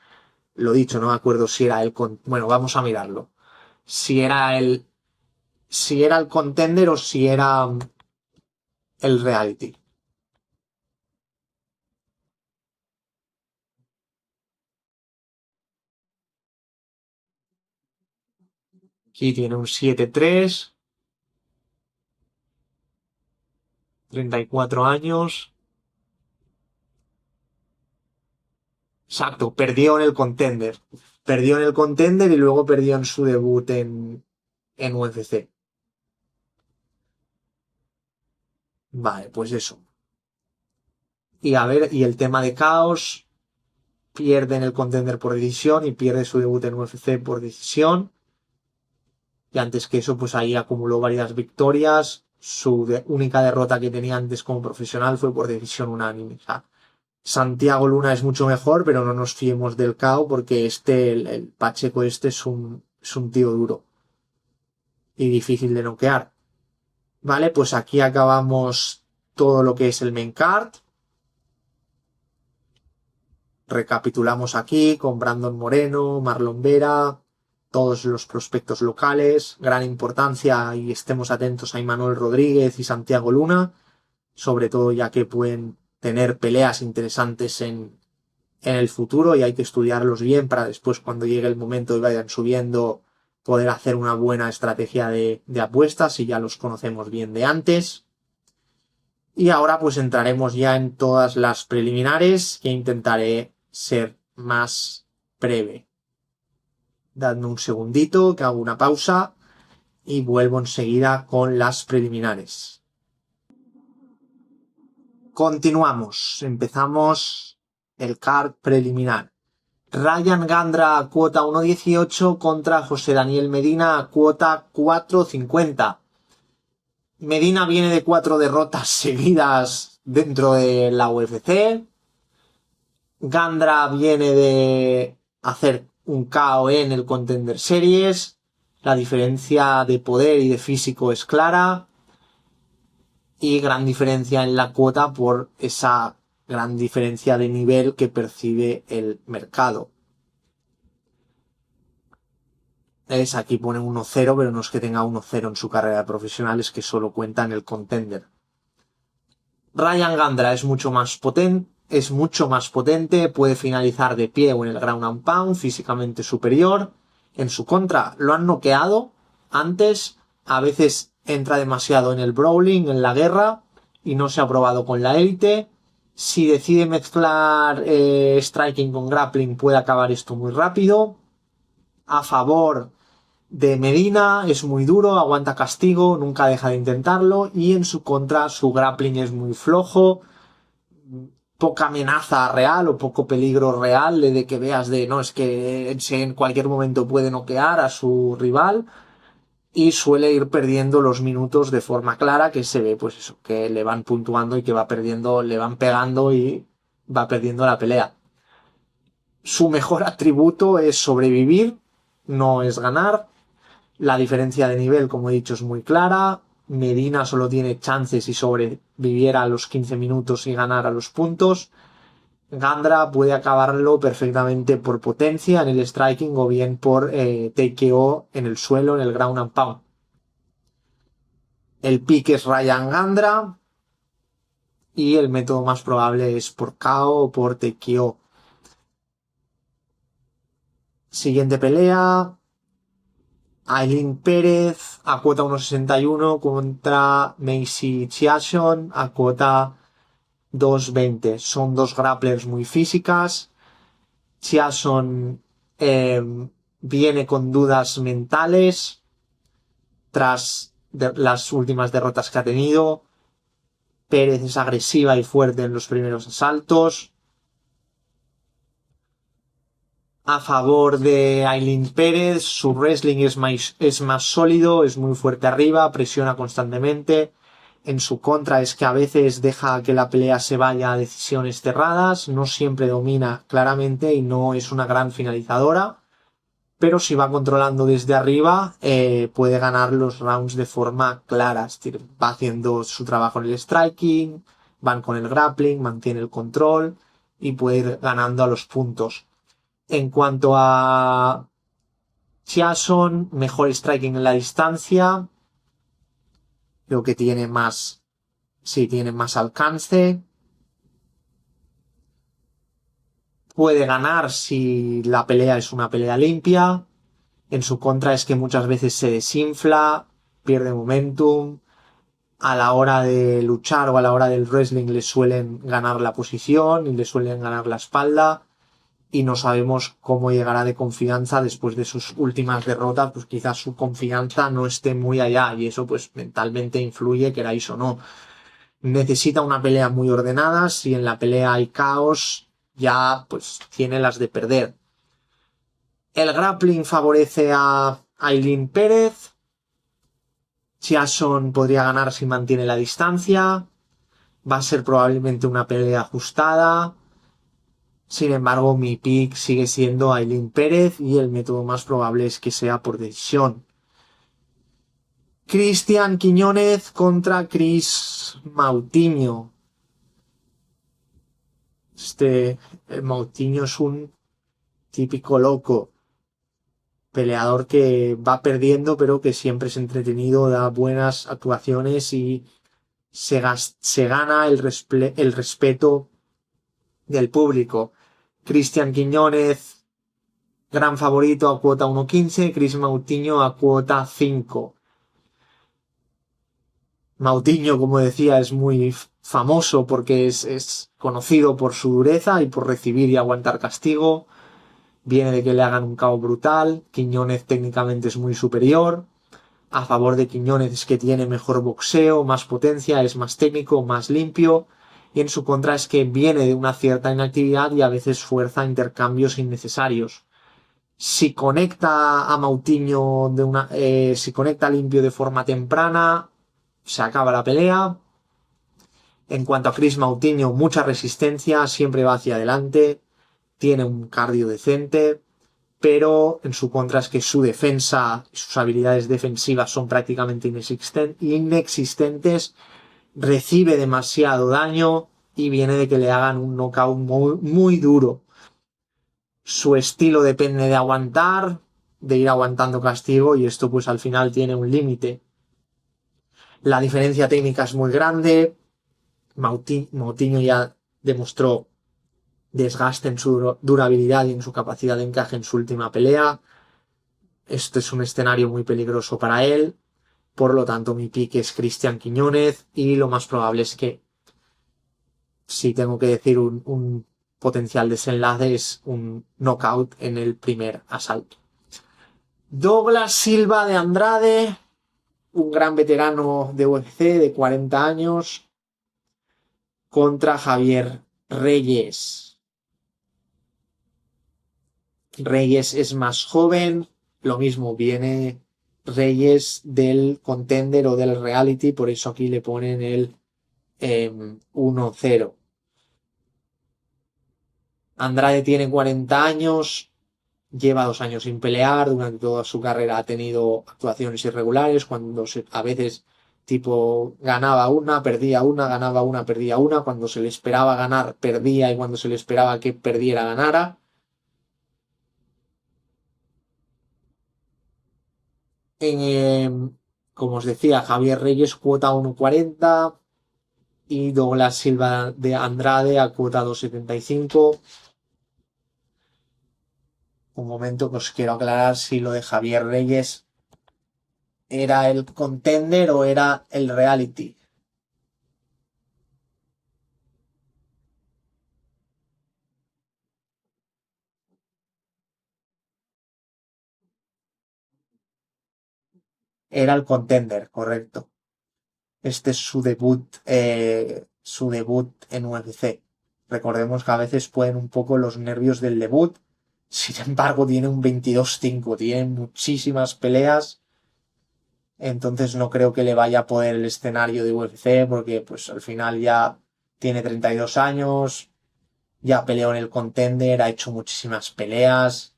lo dicho, no me acuerdo si era bueno, vamos a mirarlo. Si era si era el Contender o si era el Reality. Aquí tiene un 7-3, 34 años. Exacto, perdió en el Contender. Perdió en el Contender y luego perdió en su debut en UFC. Vale, pues eso. Y a ver, y el tema de Caos, pierde en el Contender por decisión y pierde su debut en UFC por decisión. Y antes que eso, pues ahí acumuló varias victorias. Su única derrota que tenía antes como profesional fue por decisión unánime. O sea, Santiago Luna es mucho mejor, pero no nos fiemos del KO porque el Pacheco es un tío duro y difícil de noquear. Vale, pues aquí acabamos todo lo que es el main card. Recapitulamos aquí con Brandon Moreno, Marlon Vera, todos los prospectos locales, gran importancia y estemos atentos a Imanol Rodríguez y Santiago Luna, sobre todo ya que pueden tener peleas interesantes en el futuro y hay que estudiarlos bien para después cuando llegue el momento y vayan subiendo poder hacer una buena estrategia de apuestas si ya los conocemos bien de antes. Y ahora pues entraremos ya en todas las preliminares que intentaré ser más breve. Dadme un segundito que hago una pausa y vuelvo enseguida con las preliminares. Continuamos. Empezamos el card preliminar. Ryan Gandra a cuota 1.18 contra José Daniel Medina a cuota 4.50. Medina viene de 4 derrotas seguidas dentro de la UFC. Gandra viene de hacer un KO en el Contender Series. La diferencia de poder y de físico es clara. Y gran diferencia en la cuota por esa gran diferencia de nivel que percibe el mercado. Aquí pone 1-0, pero no es que tenga 1-0 en su carrera de profesional, es que solo cuenta en el Contender. Ryan Gandra es mucho más potente, puede finalizar de pie o en el ground and pound, físicamente superior. En su contra, lo han noqueado antes, a veces entra demasiado en el brawling, en la guerra, y no se ha probado con la élite. Si decide mezclar striking con grappling, puede acabar esto muy rápido. A favor de Medina, es muy duro, aguanta castigo, nunca deja de intentarlo, y en su contra su grappling es muy flojo, poca amenaza real o poco peligro real de que veas no, es que en cualquier momento puede noquear a su rival, y suele ir perdiendo los minutos de forma clara, que se ve pues eso, que le van puntuando y que va perdiendo, le van pegando y va perdiendo la pelea. Su mejor atributo es sobrevivir, no es ganar. La diferencia de nivel, como he dicho, es muy clara. Medina solo tiene chances si sobreviviera a los 15 minutos y ganara los puntos. Gandra puede acabarlo perfectamente por potencia en el striking o bien por TKO en el suelo, en el ground and pound. El pick es Ryan Gandra y el método más probable es por KO o por TKO. Siguiente pelea. Aileen Pérez a cuota 1.61 contra Macy Chiasson a cuota 2.20. Son dos grapplers muy físicas. Chiasson viene con dudas mentales tras las últimas derrotas que ha tenido. Pérez es agresiva y fuerte en los primeros asaltos. A favor de Aileen Pérez, su wrestling es más sólido, es muy fuerte arriba, presiona constantemente. En su contra es que a veces deja que la pelea se vaya a decisiones cerradas, no siempre domina claramente y no es una gran finalizadora, pero si va controlando desde arriba puede ganar los rounds de forma clara, es decir, va haciendo su trabajo en el striking, van con el grappling, mantiene el control y puede ir ganando a los puntos. En cuanto a Chiasson, mejor striking en la distancia. Creo que tiene más alcance. Puede ganar si la pelea es una pelea limpia. En su contra es que muchas veces se desinfla, pierde momentum. A la hora de luchar o a la hora del wrestling le suelen ganar la posición y le suelen ganar la espalda. Y no sabemos cómo llegará de confianza después de sus últimas derrotas, pues quizás su confianza no esté muy allá y eso pues mentalmente influye, queráis o no. Necesita una pelea muy ordenada, si en la pelea hay caos ya pues tiene las de perder. El grappling favorece a Aileen Pérez. Chiasson podría ganar si mantiene la distancia. Va a ser probablemente una pelea ajustada. Sin embargo, mi pick sigue siendo Aileen Pérez y el método más probable es que sea por decisión. Cristian Quiñónez contra Chris Moutinho. Moutinho es un típico loco. Peleador que va perdiendo, pero que siempre es entretenido, da buenas actuaciones y se gana el respeto del público. Cristian Quiñónez, gran favorito a cuota 1.15, Chris Moutinho a cuota 5. Moutinho, como decía, es muy famoso porque es conocido por su dureza y por recibir y aguantar castigo. Viene de que le hagan un KO brutal. Quiñónez técnicamente es muy superior. A favor de Quiñónez es que tiene mejor boxeo, más potencia, es más técnico, más limpio. Y en su contra es que viene de una cierta inactividad y a veces fuerza intercambios innecesarios. Si conecta a Moutinho si conecta limpio de forma temprana, se acaba la pelea. En cuanto a Chris Moutinho, mucha resistencia, siempre va hacia adelante, tiene un cardio decente, pero en su contra es que su defensa y sus habilidades defensivas son prácticamente inexistentes, recibe demasiado daño y viene de que le hagan un knockout muy, muy duro. Su estilo depende de aguantar, de ir aguantando castigo y esto pues al final tiene un límite. La diferencia técnica es muy grande. Moutinho ya demostró desgaste en su durabilidad y en su capacidad de encaje en su última pelea. Este es un escenario muy peligroso para él. Por lo tanto, mi pick es Cristian Quiñónez y lo más probable es que, si tengo que decir un potencial desenlace, es un knockout en el primer asalto. Douglas Silva de Andrade, un gran veterano de UFC de 40 años, contra Javier Reyes. Reyes es más joven, lo mismo, viene Reyes del Contender o del Reality, por eso aquí le ponen el 1-0. Andrade tiene 40 años, lleva 2 años sin pelear, durante toda su carrera ha tenido actuaciones irregulares, cuando a veces tipo ganaba una, perdía una, ganaba una, perdía una, cuando se le esperaba ganar, perdía, y cuando se le esperaba que perdiera, ganara. Como os decía, Javier Reyes cuota 1,40 y Douglas Silva de Andrade a cuota 2,75. Un momento que os quiero aclarar si lo de Javier Reyes era el Contender o era el Reality. Era el Contender, correcto. Este es su debut en UFC. Recordemos que a veces pueden un poco los nervios del debut. Sin embargo, tiene un 22-5, tiene muchísimas peleas. Entonces no creo que le vaya a poder el escenario de UFC porque pues al final ya tiene 32 años, ya peleó en el Contender, ha hecho muchísimas peleas.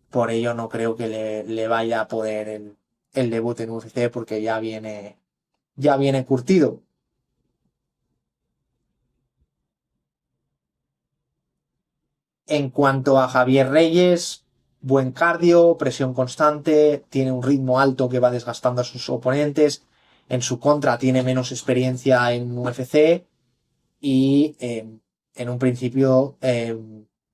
Por ello no creo que le vaya a poder el debut en UFC porque ya viene curtido. En cuanto a Javier Reyes, buen cardio, presión constante, tiene un ritmo alto que va desgastando a sus oponentes. En su contra tiene menos experiencia en UFC y en un principio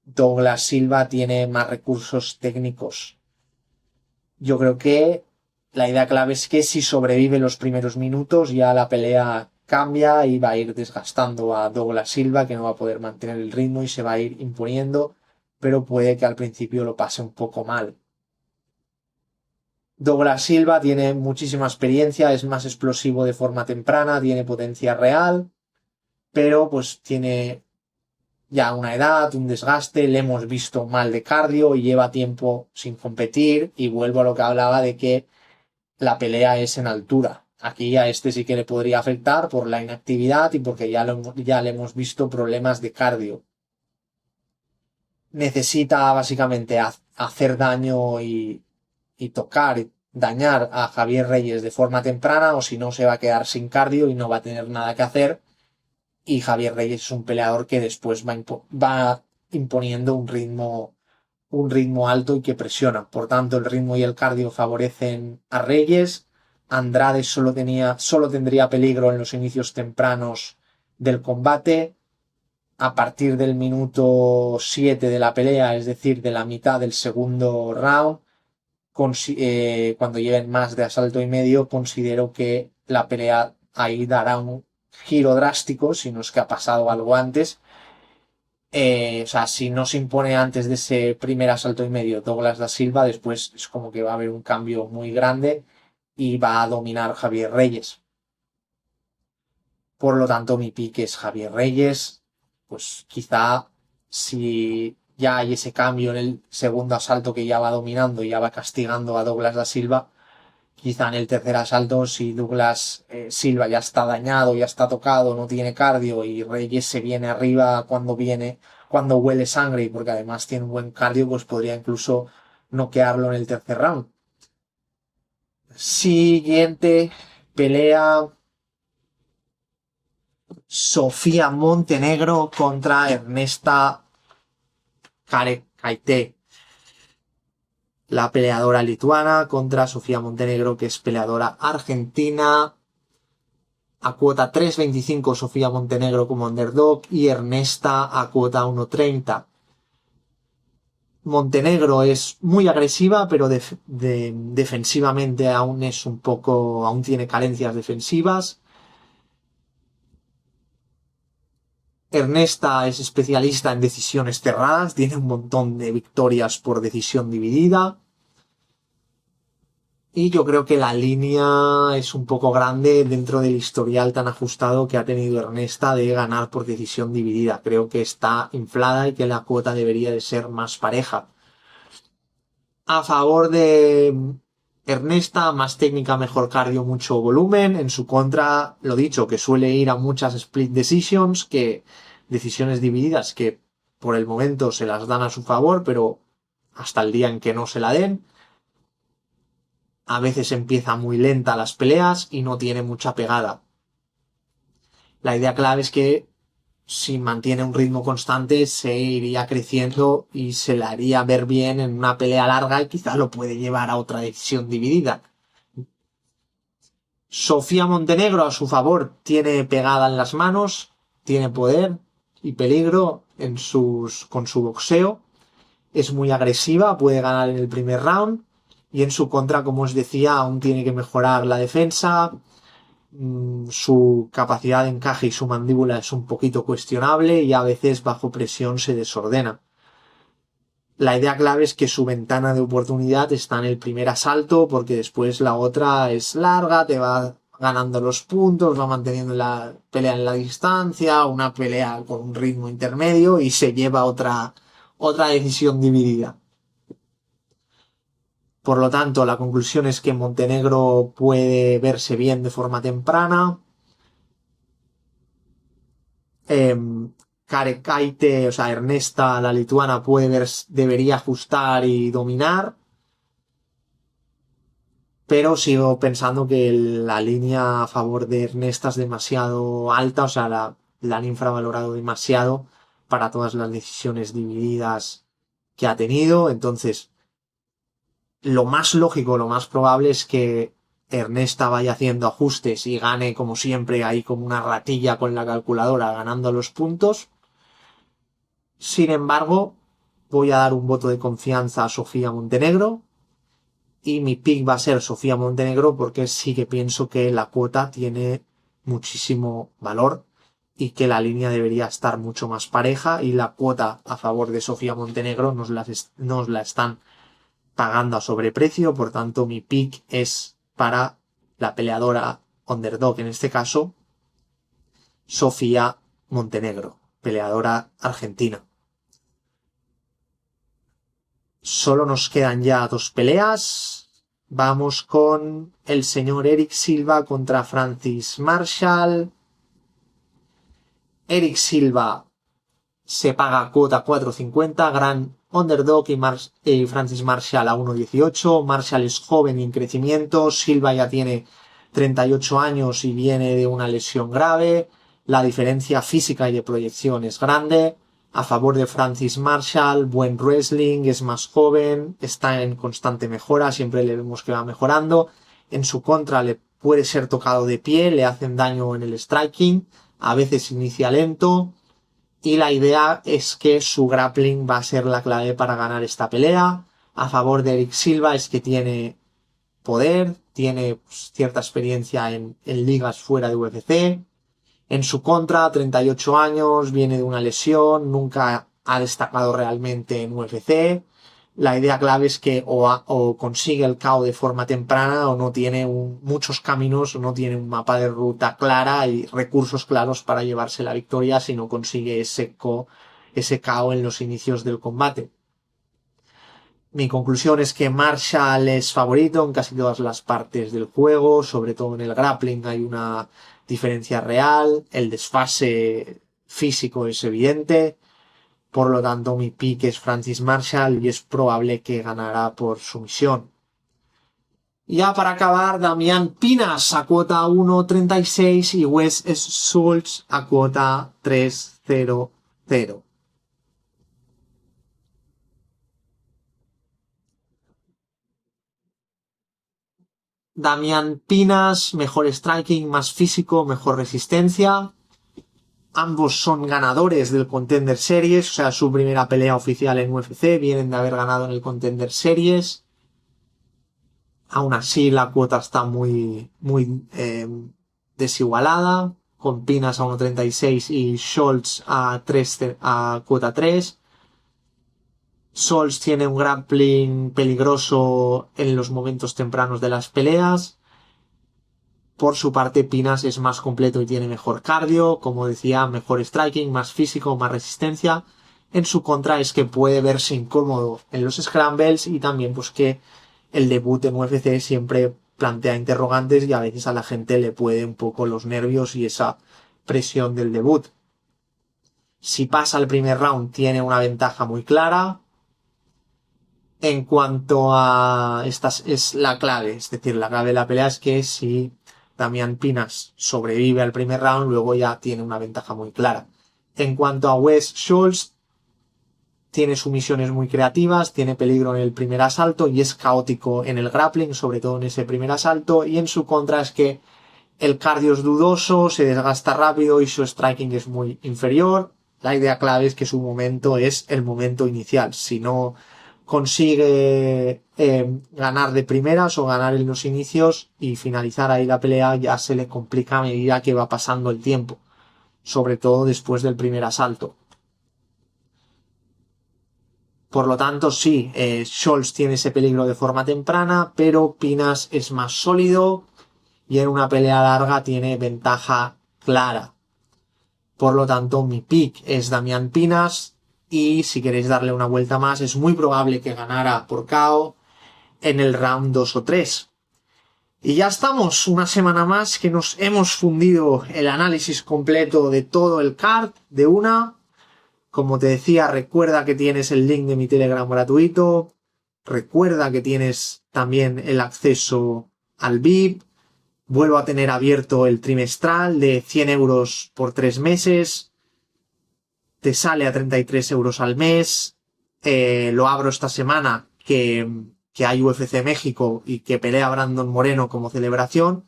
Douglas Silva tiene más recursos técnicos. Yo creo que la idea clave es que si sobrevive los primeros minutos ya la pelea cambia y va a ir desgastando a Douglas Silva, que no va a poder mantener el ritmo y se va a ir imponiendo, pero puede que al principio lo pase un poco mal. Douglas Silva tiene muchísima experiencia, es más explosivo de forma temprana, tiene potencia real, pero pues tiene ya una edad, un desgaste, le hemos visto mal de cardio y lleva tiempo sin competir, y vuelvo a lo que hablaba de que la pelea es en altura. Aquí a este sí que le podría afectar por la inactividad y porque ya le hemos visto problemas de cardio. Necesita básicamente hacer daño y tocar, dañar a Javier Reyes de forma temprana, o si no se va a quedar sin cardio y no va a tener nada que hacer. Y Javier Reyes es un peleador que después va imponiendo un ritmo alto y que presiona. Por tanto, el ritmo y el cardio favorecen a Reyes. Andrade solo tendría peligro en los inicios tempranos del combate. A partir del minuto 7 de la pelea, es decir, de la mitad del segundo round, cuando lleven más de asalto y medio, considero que la pelea ahí dará un giro drástico, si no es que ha pasado algo antes. O sea, si no se impone antes de ese primer asalto y medio Douglas da Silva, después es como que va a haber un cambio muy grande y va a dominar Javier Reyes. Por lo tanto, mi pick es Javier Reyes. Pues quizá si ya hay ese cambio en el segundo asalto que ya va dominando y ya va castigando a Douglas da Silva, quizá en el tercer asalto, si Douglas Silva ya está dañado, ya está tocado, no tiene cardio y Reyes se viene arriba cuando huele sangre, y porque además tiene un buen cardio, pues podría incluso noquearlo en el tercer round. Siguiente pelea: Sofía Montenegro contra Ernesta Caite. la peleadora lituana contra Sofía Montenegro, que es peleadora argentina. A cuota 3.25 Sofía Montenegro como underdog y Ernesta a cuota 1.30. Montenegro es muy agresiva, pero defensivamente aún es un poco, aún tiene carencias defensivas. Ernesta es especialista en decisiones cerradas, tiene un montón de victorias por decisión dividida. Y yo creo que la línea es un poco grande dentro del historial tan ajustado que ha tenido Ernesta de ganar por decisión dividida. Creo que está inflada y que la cuota debería de ser más pareja. A favor de Ernesta, más técnica, mejor cardio, mucho volumen. En su contra, lo dicho, que suele ir a muchas split decisions, que decisiones divididas que por el momento se las dan a su favor, pero hasta el día en que no se la den. A veces empieza muy lenta las peleas y no tiene mucha pegada. La idea clave es que si mantiene un ritmo constante se iría creciendo y se la haría ver bien en una pelea larga y quizá lo puede llevar a otra decisión dividida. Sofía Montenegro a su favor tiene pegada en las manos, tiene poder y peligro con su boxeo. Es muy agresiva, puede ganar en el primer round. Y en su contra, como os decía, aún tiene que mejorar la defensa. Su capacidad de encaje y su mandíbula es un poquito cuestionable y a veces bajo presión se desordena. La idea clave es que su ventana de oportunidad está en el primer asalto, porque después la otra es larga, te va ganando los puntos, va manteniendo la pelea en la distancia, una pelea con un ritmo intermedio y se lleva otra decisión dividida. Por lo tanto, la conclusión es que Montenegro puede verse bien de forma temprana. Karekaite, o sea, Ernesta, la lituana, debería ajustar y dominar. Pero sigo pensando que la línea a favor de Ernesta es demasiado alta, o sea, la han infravalorado demasiado para todas las decisiones divididas que ha tenido. Entonces, lo más lógico, lo más probable es que Ernesta vaya haciendo ajustes y gane como siempre ahí como una ratilla con la calculadora ganando los puntos. Sin embargo, voy a dar un voto de confianza a Sofía Montenegro y mi pick va a ser Sofía Montenegro porque sí que pienso que la cuota tiene muchísimo valor y que la línea debería estar mucho más pareja y la cuota a favor de Sofía Montenegro nos la están pagando a sobreprecio, por tanto mi pick es para la peleadora underdog, en este caso Sofía Montenegro, peleadora argentina. Solo nos quedan ya dos peleas. Vamos con el señor Erick Silva contra Francis Marshall. Erick Silva se paga cuota 4.50, gran underdog y Francis Marshall a 1.18. Marshall es joven y en crecimiento. Silva ya tiene 38 años y viene de una lesión grave. La diferencia física y de proyección es grande. A favor de Francis Marshall, buen wrestling, es más joven, está en constante mejora, siempre le vemos que va mejorando. En su contra le puede ser tocado de pie, le hacen daño en el striking, a veces inicia lento. Y la idea es que su grappling va a ser la clave para ganar esta pelea. A favor de Erick Silva es que tiene poder, tiene cierta experiencia en ligas fuera de UFC. En su contra, 38 años, viene de una lesión, nunca ha destacado realmente en UFC. La idea clave es que o consigue el KO de forma temprana o no tiene muchos caminos, o no tiene un mapa de ruta clara y recursos claros para llevarse la victoria si no consigue ese KO en los inicios del combate. Mi conclusión es que Marshall es favorito en casi todas las partes del juego, sobre todo en el grappling hay una diferencia real, el desfase físico es evidente, por lo tanto mi pick es Francis Marshall y es probable que ganará por sumisión. Ya para acabar, Damián Pinas a cuota 1.36 y Wes Schultz a cuota 3.00. Damián Pinas, mejor striking, más físico, mejor resistencia. Ambos son ganadores del Contender Series, o sea, su primera pelea oficial en UFC, vienen de haber ganado en el Contender Series. Aún así, la cuota está muy desigualada, con Pinas a 1.36 y Scholz a cuota 3. Scholz tiene un grappling peligroso en los momentos tempranos de las peleas. Por su parte, Pinas es más completo y tiene mejor cardio, como decía, mejor striking, más físico, más resistencia. En su contra es que puede verse incómodo en los scrambles y también pues que el debut en UFC siempre plantea interrogantes y a veces a la gente le puede un poco los nervios y esa presión del debut. Si pasa el primer round tiene una ventaja muy clara. En cuanto a esta es la clave, es decir, la clave de la pelea es que si Damián Pinas sobrevive al primer round, luego ya tiene una ventaja muy clara. En cuanto a Wes Scholz, tiene sumisiones muy creativas, tiene peligro en el primer asalto y es caótico en el grappling, sobre todo en ese primer asalto, y en su contra es que el cardio es dudoso, se desgasta rápido y su striking es muy inferior. La idea clave es que su momento es el momento inicial. Si no consigue ganar de primeras o ganar en los inicios y finalizar ahí la pelea, ya se le complica a medida que va pasando el tiempo, sobre todo después del primer asalto. Por lo tanto, sí, Scholz tiene ese peligro de forma temprana, pero Pinas es más sólido y en una pelea larga tiene ventaja clara. Por lo tanto, mi pick es Damián Pinas y si queréis darle una vuelta más, es muy probable que ganara por KO en el round 2 o 3. Y ya estamos, una semana más que nos hemos fundido el análisis completo de todo el card de una. Como te decía, recuerda que tienes el link de mi Telegram gratuito. Recuerda que tienes también el acceso al VIP. Vuelvo a tener abierto el trimestral de 100 euros por 3 meses. Te sale a 33 euros al mes. Lo abro esta semana que hay UFC México y que pelea Brandon Moreno como celebración.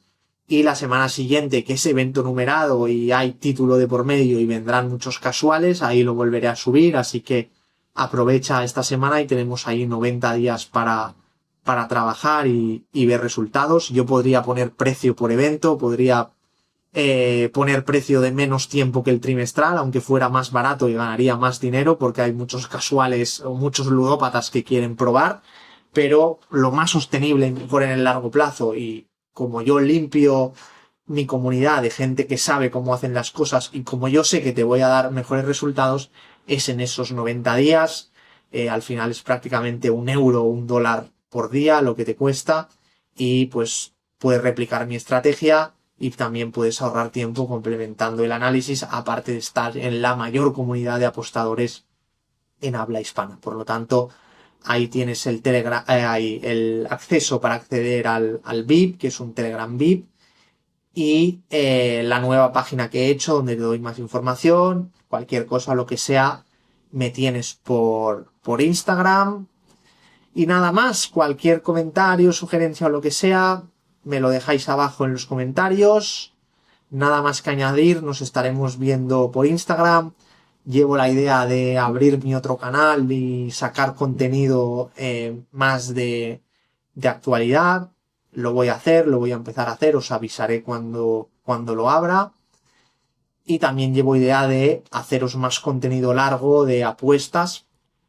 Y la semana siguiente, que es evento numerado y hay título de por medio y vendrán muchos casuales, ahí lo volveré a subir, así que aprovecha esta semana y tenemos ahí 90 días para trabajar y ver resultados. Yo podría poner precio por evento, podría poner precio de menos tiempo que el trimestral, aunque fuera más barato y ganaría más dinero, porque hay muchos casuales o muchos ludópatas que quieren probar, pero lo más sostenible y mejor en el largo plazo, y como yo limpio mi comunidad de gente que sabe cómo hacen las cosas y como yo sé que te voy a dar mejores resultados, es en esos 90 días. Al final es prácticamente €1 o $1 por día lo que te cuesta y pues puedes replicar mi estrategia y también puedes ahorrar tiempo complementando el análisis, aparte de estar en la mayor comunidad de apostadores en habla hispana. Por lo tanto, ahí tienes el Telegram, el acceso para acceder al VIP, que es un Telegram VIP, y la nueva página que he hecho donde te doy más información, cualquier cosa, lo que sea, me tienes por Instagram. Y nada más, cualquier comentario, sugerencia o lo que sea, me lo dejáis abajo en los comentarios. Nada más que añadir, nos estaremos viendo por Instagram. Llevo la idea de abrir mi otro canal y sacar contenido más de actualidad. Lo voy a hacer, lo voy a empezar a hacer, os avisaré cuando lo abra. Y también llevo idea de haceros más contenido largo de apuestas,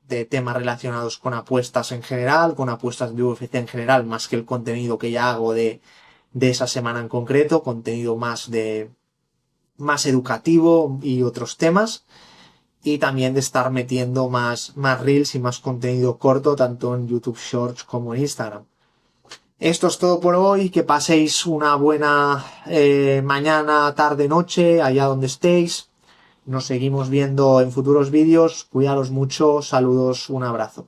de temas relacionados con apuestas en general, con apuestas de UFC en general, más que el contenido que ya hago de esa semana en concreto, contenido más educativo y otros temas, y también de estar metiendo más reels y más contenido corto tanto en YouTube Shorts como en Instagram. Esto es todo por hoy, que paséis una buena mañana, tarde, noche, allá donde estéis. Nos seguimos viendo en futuros vídeos, cuidaros mucho, saludos, un abrazo.